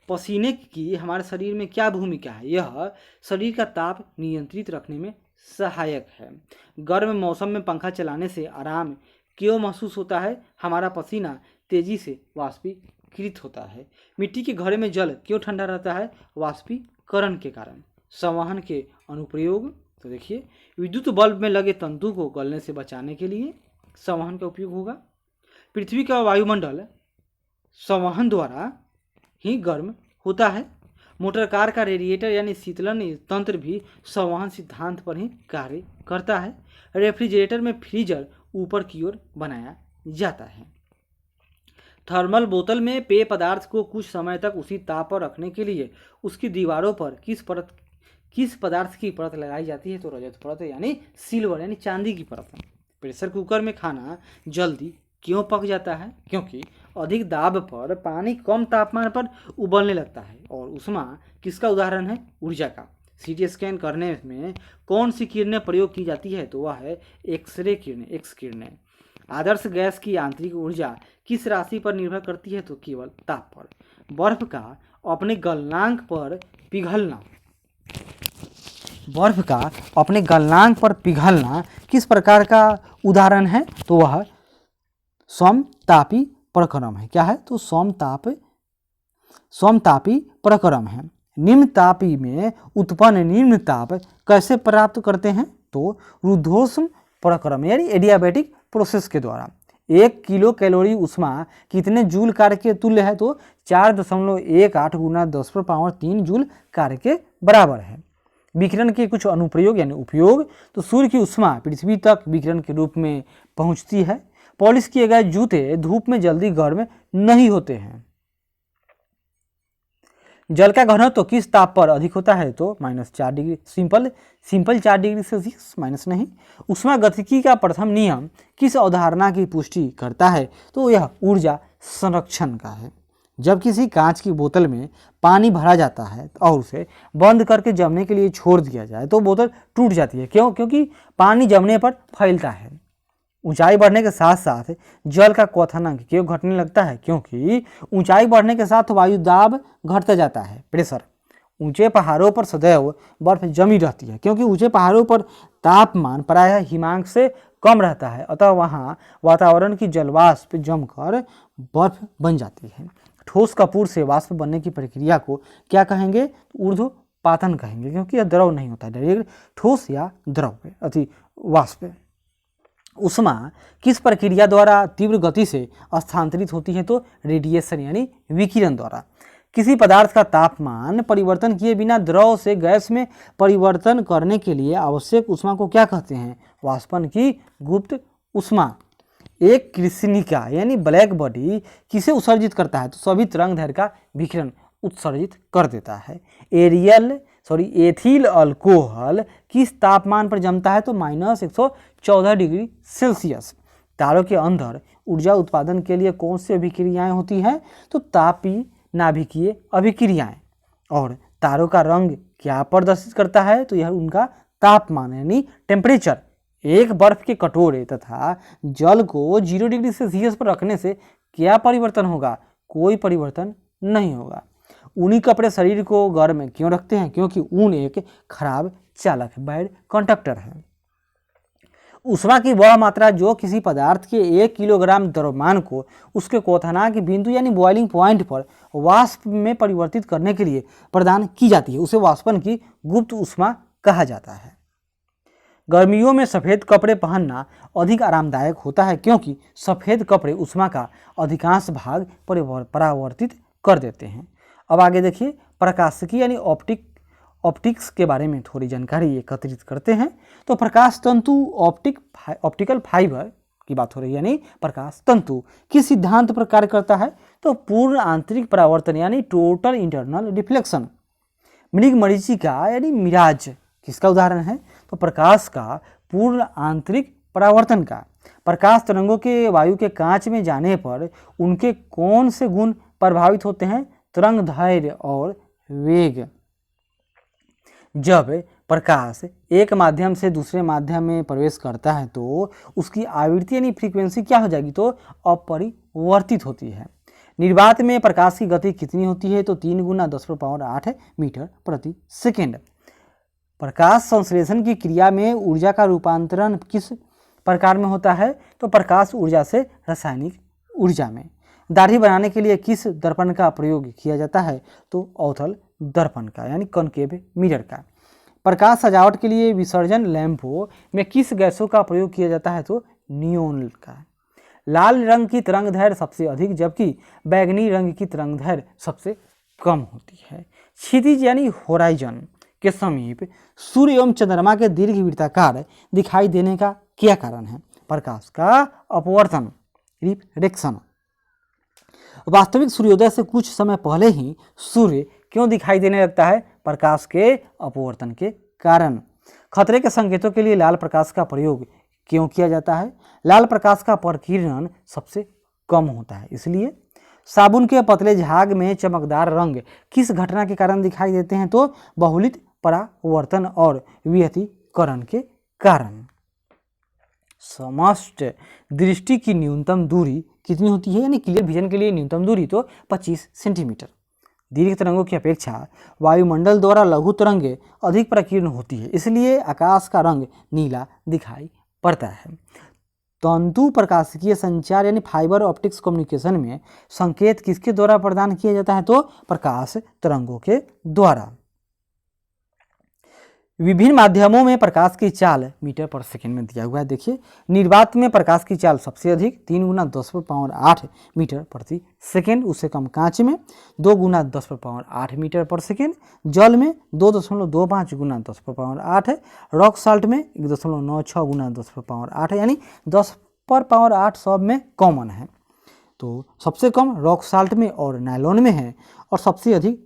Speaker 1: पसीने की हमारे शरीर में क्या भूमिका है? यह शरीर का ताप नियंत्रित रखने में सहायक है। गर्म मौसम में पंखा चलाने से आराम क्यों महसूस होता है? हमारा पसीना तेजी से वाष्पीकृत होता है। मिट्टी के घड़े में जल क्यों ठंडा रहता है? वाष्पीकरण के कारण। संवहन के अनुप्रयोग, तो देखिए विद्युत बल्ब में लगे तंतु को गलने से बचाने के लिए संवहन का उपयोग होगा। पृथ्वी का वायुमंडल संवहन द्वारा ही गर्म होता है। मोटर कार का रेडिएटर यानी शीतलन तंत्र भी संवहन सिद्धांत पर ही कार्य करता है। रेफ्रिजरेटर में फ्रीजर ऊपर की ओर बनाया जाता है। थर्मल बोतल में पेय पदार्थ को कुछ समय तक उसी ताप पर रखने के लिए उसकी दीवारों पर किस पदार्थ की परत लगाई जाती है? तो रजत परत यानी सिल्वर यानी चांदी की परत। प्रेशर कुकर में खाना जल्दी क्यों पक जाता है? क्योंकि अधिक दाब पर पानी कम तापमान पर उबलने लगता है। और ऊष्मा किसका उदाहरण है? ऊर्जा का। सीटी स्कैन करने में कौन सी किरणें प्रयोग की जाती है? तो वह है एक्सरे किरणें, एक्स किरणें। आदर्श गैस की आंतरिक ऊर्जा किस राशि पर निर्भर करती है? तो केवल ताप पर। बर्फ का अपने गलनांक पर पिघलना, बर्फ का अपने गलनांक पर पिघलना किस प्रकार का उदाहरण है? तो वह समतापी प्रक्रम है। क्या है? तो समतापी प्रक्रम है। निम्न तापी में उत्पन्न निम्न ताप कैसे प्राप्त करते हैं? तो रुद्धोष्म प्रक्रम यानी एडियाबैटिक प्रोसेस के द्वारा। 1 किलो कैलोरी ऊष्मा कितने जूल कार्य के तुल्य है? तो 4.18 गुना 10⁻³ जूल कार्य के बराबर है। विकिरण के कुछ अनुप्रयोग यानी उपयोग, तो सूर्य की ऊष्मा पृथ्वी तक विकिरण के रूप में पहुंचती है। पॉलिश किए गए जूते धूप में जल्दी गर्म नहीं होते हैं। जल का घनत्व तो किस ताप पर अधिक होता है? तो -4 degree, simple 4 degree Celsius, minus नहीं। ऊष्मागतिकी का प्रथम नियम किस अवधारणा की पुष्टि करता है? तो यह ऊर्जा संरक्षण का है। जब किसी कांच की बोतल में पानी भरा जाता है और उसे बंद करके जमने के लिए छोड़ दिया जाए तो बोतल टूट जाती है। क्यों? क्योंकि पानी जमने पर फैलता है। ऊंचाई बढ़ने के साथ साथ जल का क्वथनांक क्यों घटने लगता है? क्योंकि ऊंचाई बढ़ने के साथ वायु दाब घटता जाता है, प्रेशर। ऊंचे पहाड़ों पर सदैव बर्फ जमी रहती है, क्योंकि ऊंचे पहाड़ों पर तापमान प्रायः हिमांक से कम रहता है, अतः वहाँ वातावरण की जलवाष्प जमकर बर्फ बन जाती है। ठोस कपूर से वाष्प बनने की प्रक्रिया को क्या कहेंगे? ऊर्ध्वपातन कहेंगे, क्योंकि यह द्रव नहीं होता, डायरेक्ट ठोस या द्रव वाष्प। उष्मा किस प्रक्रिया द्वारा तीव्र गति से स्थानांतरित होती है? तो रेडिएशन यानी विकिरण द्वारा। किसी पदार्थ का तापमान परिवर्तन किए बिना द्रव से गैस में परिवर्तन करने के लिए आवश्यक उष्मा को क्या कहते हैं? वाष्पन की गुप्त उष्मा। एक कृष्णिका यानी ब्लैक बॉडी किसे उत्सर्जित करता है? तो सभी तरंगदैर्घ्य का विकिरण उत्सर्जित कर देता है। एथिल अल्कोहल किस तापमान पर जमता है? तो -114 डिग्री सेल्सियस। तारों के अंदर ऊर्जा उत्पादन के लिए कौन सी अभिक्रियाएं होती हैं? तो तापीय नाभिकीय अभिक्रियाएं। और तारों का रंग क्या प्रदर्शित करता है? तो यह उनका तापमान यानी टेम्परेचर। एक बर्फ के कटोरे तथा जल को 0 डिग्री सेल्सियस पर रखने से क्या परिवर्तन होगा? कोई परिवर्तन नहीं होगा। ऊनी कपड़े शरीर को गर्म क्यों रखते हैं? क्योंकि ऊन एक खराब चालक है, बैड कंडक्टर है। उष्मा की वह मात्रा जो किसी पदार्थ के 1 किलोग्राम द्रव्यमान को उसके क्वथनांक बिंदु यानी बॉइलिंग पॉइंट पर वाष्प में परिवर्तित करने के लिए प्रदान की जाती है, उसे वाष्पन की गुप्त उष्मा कहा जाता है। गर्मियों में सफ़ेद कपड़े पहनना अधिक आरामदायक होता है क्योंकि सफ़ेद कपड़े उष्मा का अधिकांश भाग परावर्तित कर देते हैं। अब आगे देखिए, प्रकाशिकी यानी ऑप्टिक्स के बारे में थोड़ी जानकारी एकत्रित करते हैं। तो प्रकाश तंतु ऑप्टिकल फाइबर की बात हो रही है, यानी प्रकाश तंतु किस सिद्धांत पर कार्य करता है? तो पूर्ण आंतरिक परावर्तन यानी टोटल इंटरनल रिफ्लेक्शन। मृगमरीचिका यानी मिराज किसका उदाहरण है? तो प्रकाश का पूर्ण आंतरिक परावर्तन का। प्रकाश तरंगों के वायु के कांच में जाने पर उनके कौन से गुण प्रभावित होते हैं? तरंगदैर्घ्य और वेग। जब प्रकाश एक माध्यम से दूसरे माध्यम में प्रवेश करता है तो उसकी आवृत्ति यानी फ्रीक्वेंसी क्या हो जाएगी? तो अपरिवर्तित होती है। निर्वात में प्रकाश की गति कितनी होती है? तो 3 गुना 10⁸ मीटर प्रति सेकेंड। प्रकाश संश्लेषण की क्रिया में ऊर्जा का रूपांतरण किस प्रकार में होता है? तो प्रकाश ऊर्जा से रासायनिक ऊर्जा में। दाढ़ी बनाने के लिए किस दर्पण का प्रयोग किया जाता है? तो अवतल दर्पण का यानी कॉनकेव मिरर का। प्रकाश सजावट के लिए विसर्जन लैंपों में किस गैसों का प्रयोग किया जाता है? तो नियोन का। लाल रंग की तरंगदैर्घ्य सबसे अधिक जबकि बैंगनी रंग की तरंगदैर्घ्य सबसे कम होती है। क्षितिज यानी होराइजन के समीप सूर्य एवं चंद्रमा के दीर्घवृत्ताकार दिखाई देने का क्या कारण है? प्रकाश का अपवर्तन रिफ्रैक्शन। वास्तविक सूर्योदय से कुछ समय पहले ही सूर्य क्यों दिखाई देने लगता है? प्रकाश के अपवर्तन के कारण। खतरे के संकेतों के लिए लाल प्रकाश का प्रयोग क्यों किया जाता है? लाल प्रकाश का प्रकीर्णन सबसे कम होता है इसलिए। साबुन के पतले झाग में चमकदार रंग किस घटना के कारण दिखाई देते हैं? तो बहुलित परावर्तन और विहतीकरण के कारण। समष्ट दृष्टि की न्यूनतम दूरी कितनी होती है? यानी क्लियर विजन के लिए न्यूनतम दूरी तो 25 सेंटीमीटर। दीर्घ तरंगों की अपेक्षा वायुमंडल द्वारा लघु तरंगें अधिक प्रकीर्ण होती है, इसलिए आकाश का रंग नीला दिखाई पड़ता है। तंतु प्रकाशिकीय संचार यानी फाइबर ऑप्टिक्स कम्युनिकेशन में संकेत किसके द्वारा प्रदान किया जाता है? तो प्रकाश तरंगों के द्वारा। विभिन्न माध्यमों में प्रकाश की चाल मीटर पर सेकेंड में दिया हुआ है। देखिए, निर्वात में प्रकाश की चाल सबसे अधिक 3 गुना 10⁸ मीटर प्रति सेकेंड, उससे कम कांच में 2 गुना 10⁸ मीटर पर सेकेंड, जल में 2.25 गुना 10⁸, रॉक साल्ट में 1.96 गुना 10⁸ यानी 10⁸ सब में कॉमन है। तो सबसे कम रॉक साल्ट में और नायलॉन में है और सबसे अधिक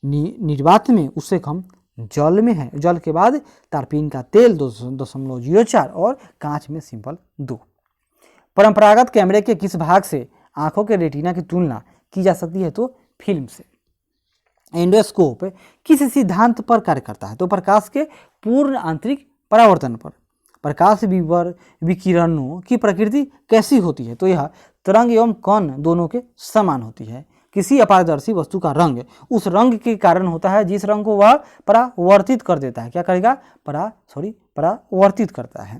Speaker 1: निर्वात में, उससे कम जल में है। जल के बाद तारपीन का तेल 2.04 और कांच में सिंपल 2। परंपरागत कैमरे के किस भाग से आंखों के रेटिना की तुलना की जा सकती है? तो फिल्म से। एंडोस्कोप किस सिद्धांत पर कार्य करता है? तो प्रकाश के पूर्ण आंतरिक परावर्तन पर। प्रकाश विकिरणों की प्रकृति कैसी होती है? तो यह तरंग एवं कण दोनों के समान होती है। किसी अपारदर्शी वस्तु का रंग उस रंग के कारण होता है जिस रंग को वह परावर्तित कर देता है। क्या करेगा? परावर्तित करता है।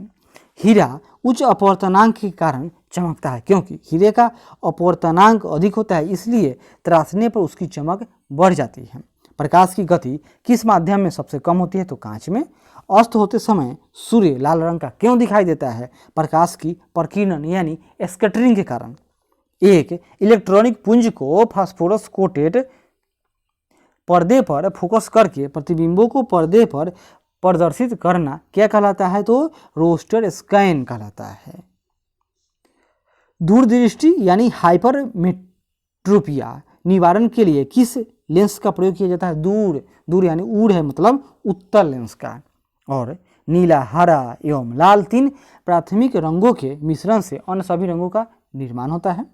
Speaker 1: हीरा उच्च अपवर्तनांक के कारण चमकता है क्योंकि हीरे का अपवर्तनांक अधिक होता है, इसलिए तराशने पर उसकी चमक बढ़ जाती है। प्रकाश की गति किस माध्यम में सबसे कम होती है? तो कांच में। अस्त होते समय सूर्य लाल रंग का क्यों दिखाई देता है? प्रकाश की प्रकीर्णन यानी स्कैटरिंग के कारण। एक इलेक्ट्रॉनिक पुंज को फास्फोरस कोटेड पर्दे पर फोकस करके प्रतिबिंबों को पर्दे पर प्रदर्शित करना क्या कहलाता है? तो रोस्टर स्कैन कहलाता है। दूरदृष्टि यानी हाइपरमेट्रोपिया निवारण के लिए किस लेंस का प्रयोग किया जाता है? दूर यानी ऊर है मतलब उत्तल लेंस का। और नीला, हरा एवं लाल 3 प्राथमिक रंगों के मिश्रण से अन्य सभी रंगों का निर्माण होता है।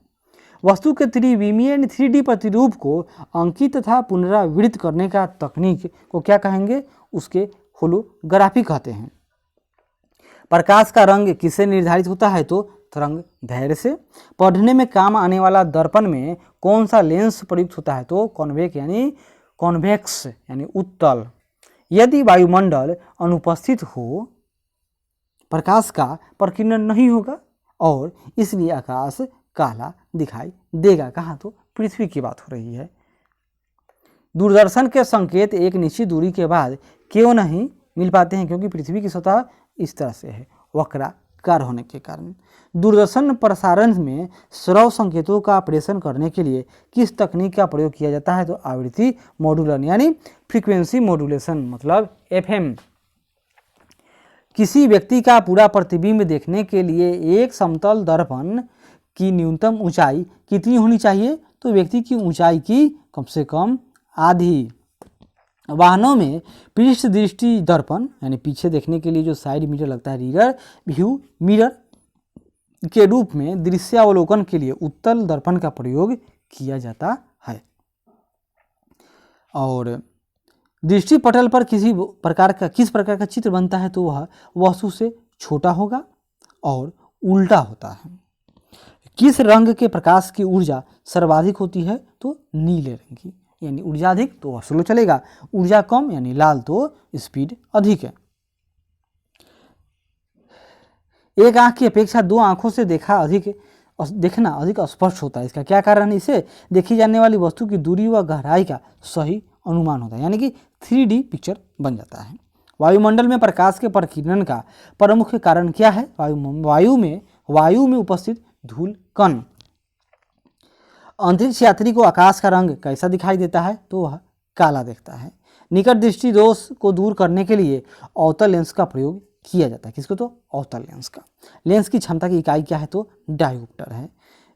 Speaker 1: वस्तु के त्रिविमीय 3D प्रतिरूप को अंकित तथा पुनरावृत्त करने का तकनीक को क्या कहेंगे? उसके होलोग्राफी कहते हैं। प्रकाश का रंग किससे निर्धारित होता है? तो तरंग दैर्घ्य से। पढ़ने में काम आने वाला दर्पण में कौन सा लेंस प्रयुक्त होता है? तो कॉन्वेक्स यानी उत्तल। यदि वायुमंडल अनुपस्थित हो प्रकाश का प्रकीर्णन नहीं होगा और इसलिए आकाश काला दिखाई देगा। कहाँ? तो पृथ्वी की बात हो रही है। दूरदर्शन के संकेत एक निश्चित दूरी के बाद क्यों नहीं मिल पाते हैं? क्योंकि पृथ्वी की सतह इस तरह से है, वक्राकार होने के कारण। दूरदर्शन प्रसारण में श्रव्य संकेतों का प्रेषण करने के लिए किस तकनीक का प्रयोग किया जाता है? तो आवृत्ति मॉड्यूलन यानी फ्रीक्वेंसी मॉड्यूलेशन मतलब FM। किसी व्यक्ति का पूरा प्रतिबिंब देखने के लिए एक समतल दर्पण की न्यूनतम ऊंचाई कितनी होनी चाहिए? तो व्यक्ति की ऊंचाई की कम से कम आधी। वाहनों में पृष्ठ दृष्टि दर्पण यानी पीछे देखने के लिए जो साइड मिरर लगता है, रियर व्यू मिरर के रूप में दृश्यावलोकन के लिए उत्तल दर्पण का प्रयोग किया जाता है। और दृष्टि पटल पर किस प्रकार का चित्र बनता है? तो वह वस्तु से छोटा होगा और उल्टा होता है। किस रंग के प्रकाश की ऊर्जा सर्वाधिक होती है? तो नीले रंग की, यानी ऊर्जा अधिक तो वह स्लो चलेगा, ऊर्जा कम यानी लाल तो स्पीड अधिक है। एक आंख की अपेक्षा 2 आंखों से देखना अधिक स्पष्ट होता है। इसका क्या कारण है? इसे देखी जाने वाली वस्तु की दूरी व गहराई का सही अनुमान होता है, यानी कि 3D पिक्चर बन जाता है। वायुमंडल में प्रकाश के प्रकीर्णन का प्रमुख कारण क्या है? वायु में उपस्थित धूल कण। अंतरिक्ष यात्री को आकाश का रंग कैसा दिखाई देता है? तो वह काला देखता है। निकट दृष्टि दोष को दूर करने के लिए अवतल लेंस का प्रयोग किया जाता है। किसको? तो अवतल लेंस का। लेंस की क्षमता की इकाई क्या है? तो डायोप्टर है।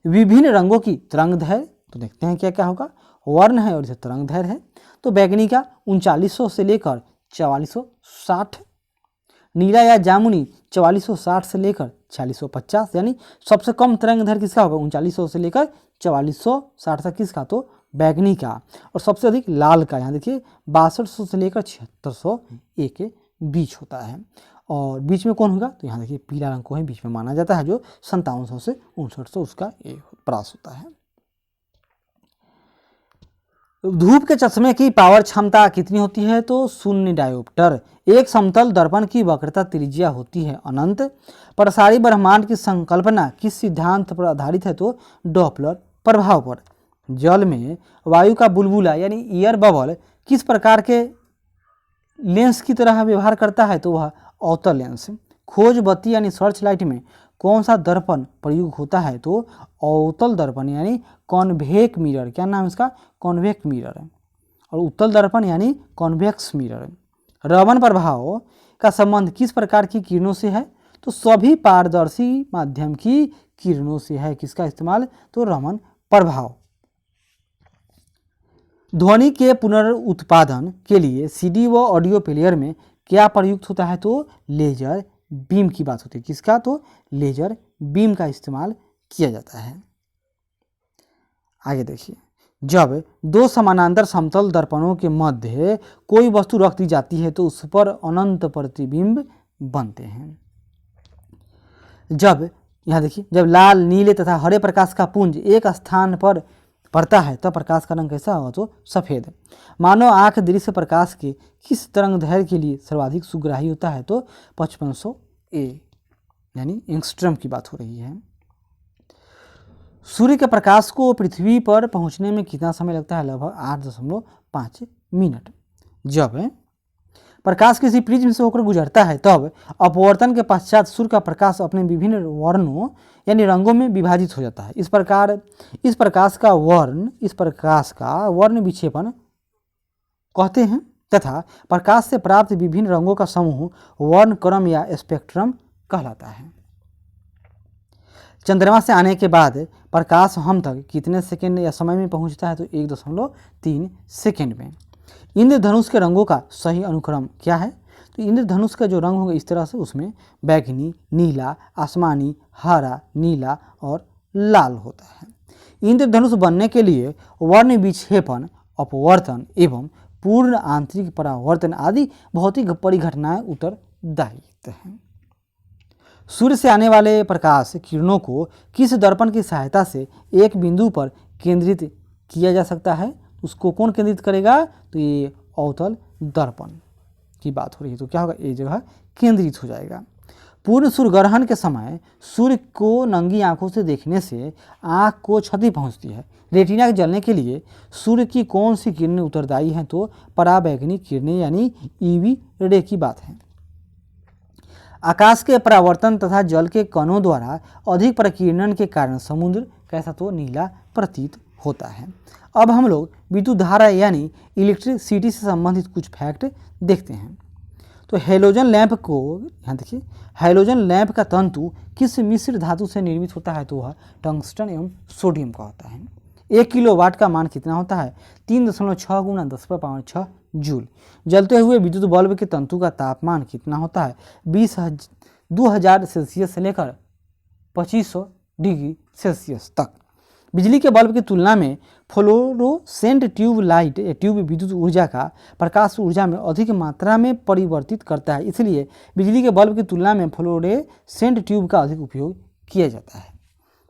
Speaker 1: विभिन्न रंगों की तरंग दैर्घ्य तो देखते हैं क्या क्या होगा। वर्ण है और इसे तरंग दैर्घ्य है। तो बैगनी का 3900 से लेकर 4460, नीला या जामुनी 4460 से लेकर 4650, यानी सबसे कम तरंग दैर्घ्य किसका होगा? 3900 से लेकर 4460 तक किसका? तो बैगनी का। और सबसे अधिक लाल का, यहाँ देखिए 6200 से लेकर 7601 के बीच होता है। और बीच में कौन होगा? तो यहाँ देखिए पीला रंग को ही बीच में माना जाता है, जो 5700 से 5900 उसका प्रास होता है। धूप के चश्मे की पावर क्षमता कितनी होती है? तो 0 डायोप्टर। एक समतल दर्पण की वक्रता त्रिज्या होती है अनंत। प्रसारी ब्रह्मांड की संकल्पना किस सिद्धांत पर आधारित है? तो डॉपलर प्रभाव पर। जल में वायु का बुलबुला यानी ईयर बबल किस प्रकार के लेंस की तरह व्यवहार करता है? तो वह अवतल लेंस। खोज बत्ती यानी सर्च लाइट में कौन सा दर्पण प्रयोग होता है? तो अवतल दर्पण यानी कॉन्वेक्स मिरर। क्या नाम है इसका? Convex mirror. और उत्तल दर्पण यानी कॉन्वेक्स मिरर। रमन प्रभाव का संबंध किस प्रकार की किरणों से है? तो सभी पारदर्शी माध्यम की किरणों से है। किसका इस्तेमाल? तो रमन प्रभाव। ध्वनि के पुनरुत्पादन के लिए CD व ऑडियो प्लेयर में क्या प्रयुक्त होता है? तो लेजर बीम की बात होती है। किसका? तो लेजर बीम का इस्तेमाल किया जाता है। आगे देखिए, जब 2 समानांतर समतल दर्पणों के मध्य कोई वस्तु रख दी जाती है तो उस पर अनंत प्रतिबिंब बनते हैं। जब यहाँ देखिए, जब लाल, नीले तथा हरे प्रकाश का पुंज एक स्थान पर पड़ता है तब प्रकाश का रंग कैसा होगा? तो सफ़ेद। मानव आँख दृश्य प्रकाश के किस तरंग दैर्घ्य के लिए सर्वाधिक सुग्राही होता है? तो 5500 A, यानी एंगस्ट्रम की बात हो रही है। सूर्य के प्रकाश को पृथ्वी पर पहुंचने में कितना समय लगता है? लगभग 8.5 मिनट। जब प्रकाश किसी प्रिज्म से होकर गुजरता है तब अपवर्तन के पश्चात सूर्य का प्रकाश अपने विभिन्न वर्णों यानी रंगों में विभाजित हो जाता है। इस प्रकाश का वर्ण विक्षेपण कहते हैं तथा प्रकाश से प्राप्त विभिन्न रंगों का समूह वर्ण क्रम या स्पेक्ट्रम कहलाता है। चंद्रमा से आने के बाद प्रकाश हम तक कितने सेकंड या समय में पहुंचता है? तो 1.3 सेकंड में। इंद्रधनुष के रंगों का सही अनुक्रम क्या है? तो इंद्रधनुष का जो रंग होगा इस तरह से, उसमें बैगनी, नीला, आसमानी, हरा, नीला और लाल होता है। इंद्रधनुष बनने के लिए वर्ण विक्षेपण, अपवर्तन एवं पूर्ण आंतरिक परावर्तन आदि भौतिक परिघटनाएं उत्तरदायित्व हैं। सूर्य से आने वाले प्रकाश किरणों को किस दर्पण की सहायता से एक बिंदु पर केंद्रित किया जा सकता है? उसको कौन केंद्रित करेगा? तो ये अवतल दर्पण की बात हो रही है, तो क्या होगा? ये जगह केंद्रित हो जाएगा। पूर्ण सूर्य ग्रहण के समय सूर्य को नंगी आंखों से देखने से आंख को क्षति पहुंचती है। रेटिना के जलने के लिए सूर्य की कौन सी किरणें उत्तरदायी हैं? तो पराबैंगनी किरणें यानी ईवी रे की बात है। आकाश के परावर्तन तथा जल के कणों द्वारा अधिक प्रकीर्णन के कारण समुद्र कैसा? तो नीला प्रतीत होता है। अब हम लोग विद्युत धारा यानी इलेक्ट्रिसिटी से संबंधित कुछ फैक्ट देखते हैं। तो हैलोजन लैंप को, यहाँ देखिए, हैलोजन लैंप का तंतु किस मिश्र धातु से निर्मित होता है? तो वह टंगस्टन एवं सोडियम का होता है। 1 किलोवाट का मान कितना होता है? 3.6 गुणा 10⁻6 जूल। जलते हुए विद्युत बल्ब के तंतु का तापमान कितना होता है? 2000 सेल्सियस से लेकर 2500 डिग्री सेल्सियस तक। बिजली के बल्ब की तुलना में फ्लोरोसेंट ट्यूब लाइट ट्यूब विद्युत ऊर्जा का प्रकाश ऊर्जा में अधिक मात्रा में परिवर्तित करता है, इसलिए बिजली के बल्ब की तुलना में फ्लोरोसेंट ट्यूब का अधिक उपयोग किया जाता है।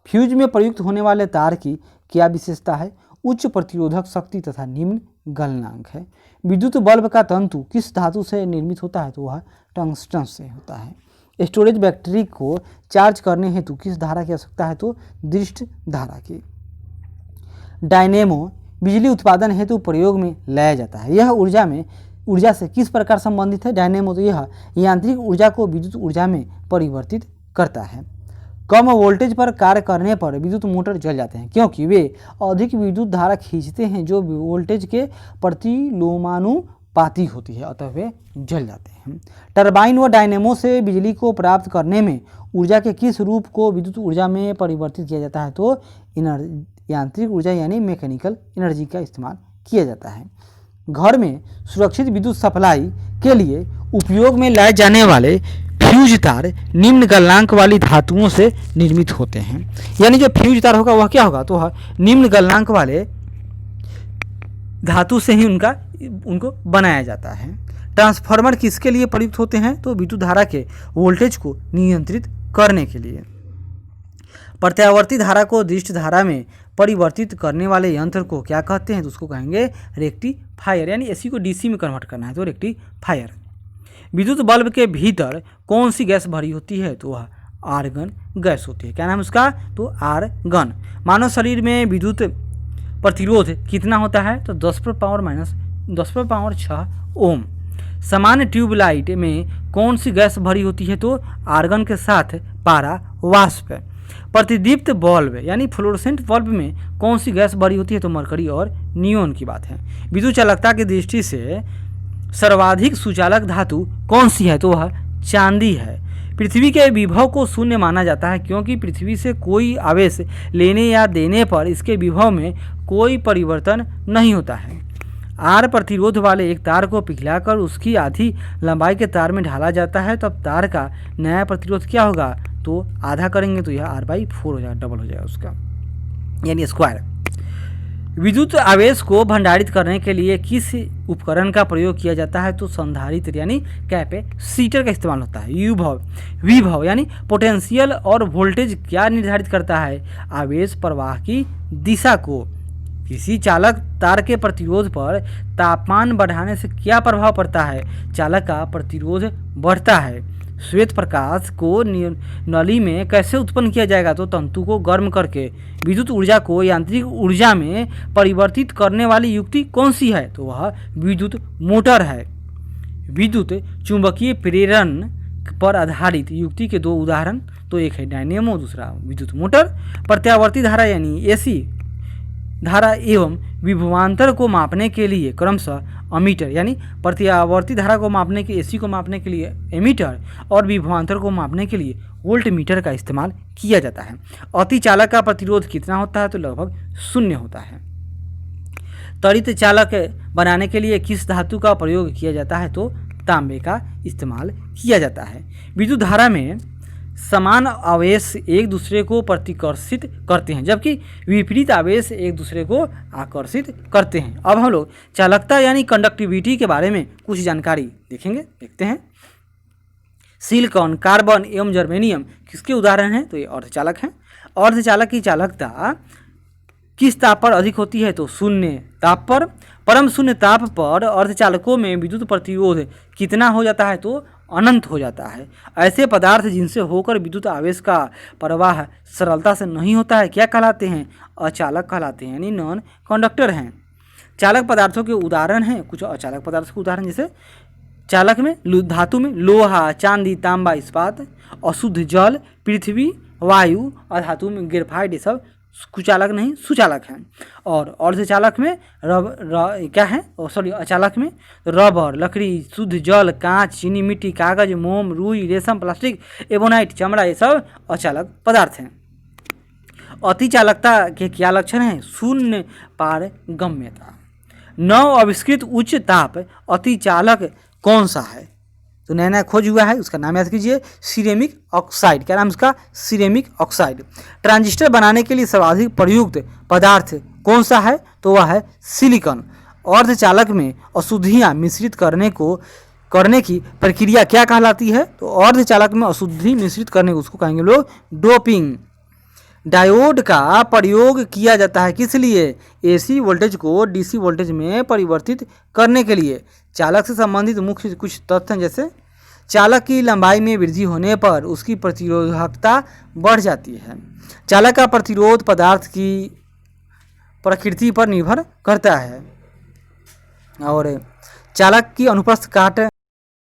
Speaker 1: फ्यूज में प्रयुक्त होने वाले तार की क्या विशेषता है? उच्च प्रतिरोधक शक्ति तथा निम्न गलनांक है। विद्युत बल्ब का तंतु किस धातु से निर्मित होता है? तो वह टंगस्टन से होता है। स्टोरेज बैटरी को चार्ज करने हेतु किस धारा की आवश्यकता है? तो दृष्ट धारा की। डायनेमो बिजली उत्पादन हेतु प्रयोग में लाया जाता है। यह ऊर्जा से किस प्रकार संबंधित है? डायनेमो तो यह यांत्रिक ऊर्जा को विद्युत ऊर्जा में परिवर्तित करता है। कम वोल्टेज पर कार्य करने पर विद्युत मोटर जल जाते हैं क्योंकि वे अधिक विद्युत धारा खींचते हैं जो वोल्टेज के प्रतिलोमानुपाती होती है, अतः वे जल जाते हैं। टरबाइन व डायनेमो से बिजली को प्राप्त करने में ऊर्जा के किस रूप को विद्युत ऊर्जा में परिवर्तित किया जाता है? तो यांत्रिक ऊर्जा यानी मैकेनिकल एनर्जी का इस्तेमाल किया जाता है। घर में सुरक्षित विद्युत सप्लाई के लिए उपयोग में लाए जाने वाले फ्यूज तार निम्न गलनांक वाली धातुओं से निर्मित होते हैं। यानी जो फ्यूज तार होगा वह क्या होगा? तो वह निम्न गलनांक वाले धातु से ही उनको बनाया जाता है। ट्रांसफार्मर किसके लिए प्रयुक्त होते हैं? तो विद्युत धारा के वोल्टेज को नियंत्रित करने के लिए। प्रत्यावर्ती धारा को दृष्ट धारा में परिवर्तित करने वाले यंत्र को क्या कहते हैं? तो उसको कहेंगे रेक्टिफायर, यानी एसी को डीसी में कन्वर्ट करना है तो रेक्टिफायर। विद्युत बल्ब के भीतर कौन सी गैस भरी होती है? तो वह आर्गन गैस होती है। क्या नाम उसका? तो आर्गन। मानव शरीर में विद्युत प्रतिरोध कितना होता है? तो 10⁻6 ओम। सामान्य ट्यूबलाइट में कौन सी गैस भरी होती है? तो आर्गन के साथ पारा वाष्प। प्रतिदीप्त बल्ब यानी फ्लोरोसेंट बल्ब में कौन सी गैस भरी होती है? तो मरकरी और नियोन की बात है। विद्युत चालकता की दृष्टि से सर्वाधिक सुचालक धातु कौन सी है? तो वह चांदी है। पृथ्वी के विभव को शून्य माना जाता है क्योंकि पृथ्वी से कोई आवेश लेने या देने पर इसके विभव में कोई परिवर्तन नहीं होता है। आर प्रतिरोध वाले एक तार को पिघलाकर उसकी आधी लंबाई के तार में ढाला जाता है, तब तार का नया प्रतिरोध क्या होगा? तो आधा करेंगे तो यह R/4 हो जाएगा, डबल हो जाएगा उसका, यानी स्क्वायर। विद्युत आवेश को भंडारित करने के लिए किस उपकरण का प्रयोग किया जाता है? तो संधारित्र यानी कैपेसिटर का इस्तेमाल होता है। विभव यानी पोटेंशियल और वोल्टेज क्या निर्धारित करता है? आवेश प्रवाह की दिशा को। किसी चालक तार के प्रतिरोध पर तापमान बढ़ाने से क्या प्रभाव पड़ता है? चालक का प्रतिरोध बढ़ता है। श्वेत प्रकाश को नली में कैसे उत्पन्न किया जाएगा? तो तंतु को गर्म करके। विद्युत ऊर्जा को यांत्रिक ऊर्जा में परिवर्तित करने वाली युक्ति कौन सी है? तो वह विद्युत मोटर है। विद्युत चुंबकीय प्रेरण पर आधारित युक्ति के दो उदाहरण, तो एक है डायनेमो, दूसरा विद्युत मोटर। प्रत्यावर्ती धारा यानी एसी धारा एवं विभवांतर को मापने के लिए क्रमशः अमीटर, यानी प्रत्यावर्ती धारा को मापने के एसी को मापने के लिए एमीटर और विभवांतर को मापने के लिए वोल्ट मीटर का इस्तेमाल किया जाता है। अतिचालक का प्रतिरोध कितना होता है, तो लगभग 0 होता है। त्वरित चालक बनाने के लिए किस धातु का प्रयोग किया जाता है, तो तांबे का इस्तेमाल किया जाता है। विद्युत धारा में समान आवेश एक दूसरे को प्रतिकर्षित करते हैं, जबकि विपरीत आवेश एक दूसरे को आकर्षित करते हैं। अब हम लोग चालकता यानी कंडक्टिविटी के बारे में कुछ जानकारी देखते हैं। सिलिकॉन, कार्बन एवं जर्मेनियम किसके उदाहरण हैं, तो ये अर्धचालक हैं। अर्धचालक की चालकता किस ताप पर अधिक होती है, तो 0 ताप पर। परम शून्य ताप पर अर्धचालकों में विद्युत प्रतिरोध कितना हो जाता है, तो अनंत हो जाता है। ऐसे पदार्थ जिनसे होकर विद्युत आवेश का प्रवाह सरलता से नहीं होता है क्या कहलाते हैं, अचालक कहलाते हैं, यानी नॉन कंडक्टर हैं। चालक पदार्थों के उदाहरण हैं, कुछ अचालक पदार्थों के उदाहरण, जैसे चालक में धातु में लोहा, चांदी, तांबा, इस्पात, अशुद्ध जल, पृथ्वी, वायु, और धातु में ग्रेफाइट, ये सब कुचालक नहीं सुचालक हैं। और अर्धचालक में अचालक में रबर, लकड़ी, शुद्ध जल, कांच, चीनी मिट्टी, कागज, मोम, रुई, रेशम, प्लास्टिक, एबोनाइट, चमड़ा, ये सब अचालक पदार्थ हैं। अतिचालकता के क्या लक्षण हैं, शून्य पारगम्यता। नव आविष्कृत उच्च ताप अतिचालक कौन सा है, तो नया नया खोज हुआ है, उसका नाम याद कीजिए, सिरेमिक ऑक्साइड। क्या नाम इसका, सिरेमिक ऑक्साइड। ट्रांजिस्टर बनाने के लिए सर्वाधिक प्रयुक्त पदार्थ कौन सा है, तो वह है सिलिकॉन। अर्धचालक में अशुद्धियाँ मिश्रित करने की प्रक्रिया क्या कहलाती है, तो अर्धचालक में अशुद्धि मिश्रित करने को उसको कहेंगे लोग डोपिंग। डायोड का प्रयोग किया जाता है किस लिए, एसी वोल्टेज को डीसी वोल्टेज में परिवर्तित करने के लिए। चालक से संबंधित मुख्य कुछ तथ्य, जैसे चालक की लंबाई में वृद्धि होने पर उसकी प्रतिरोधकता बढ़ जाती है। चालक का प्रतिरोध पदार्थ की प्रकृति पर निर्भर करता है। और चालक की अनुप्रस्थ काट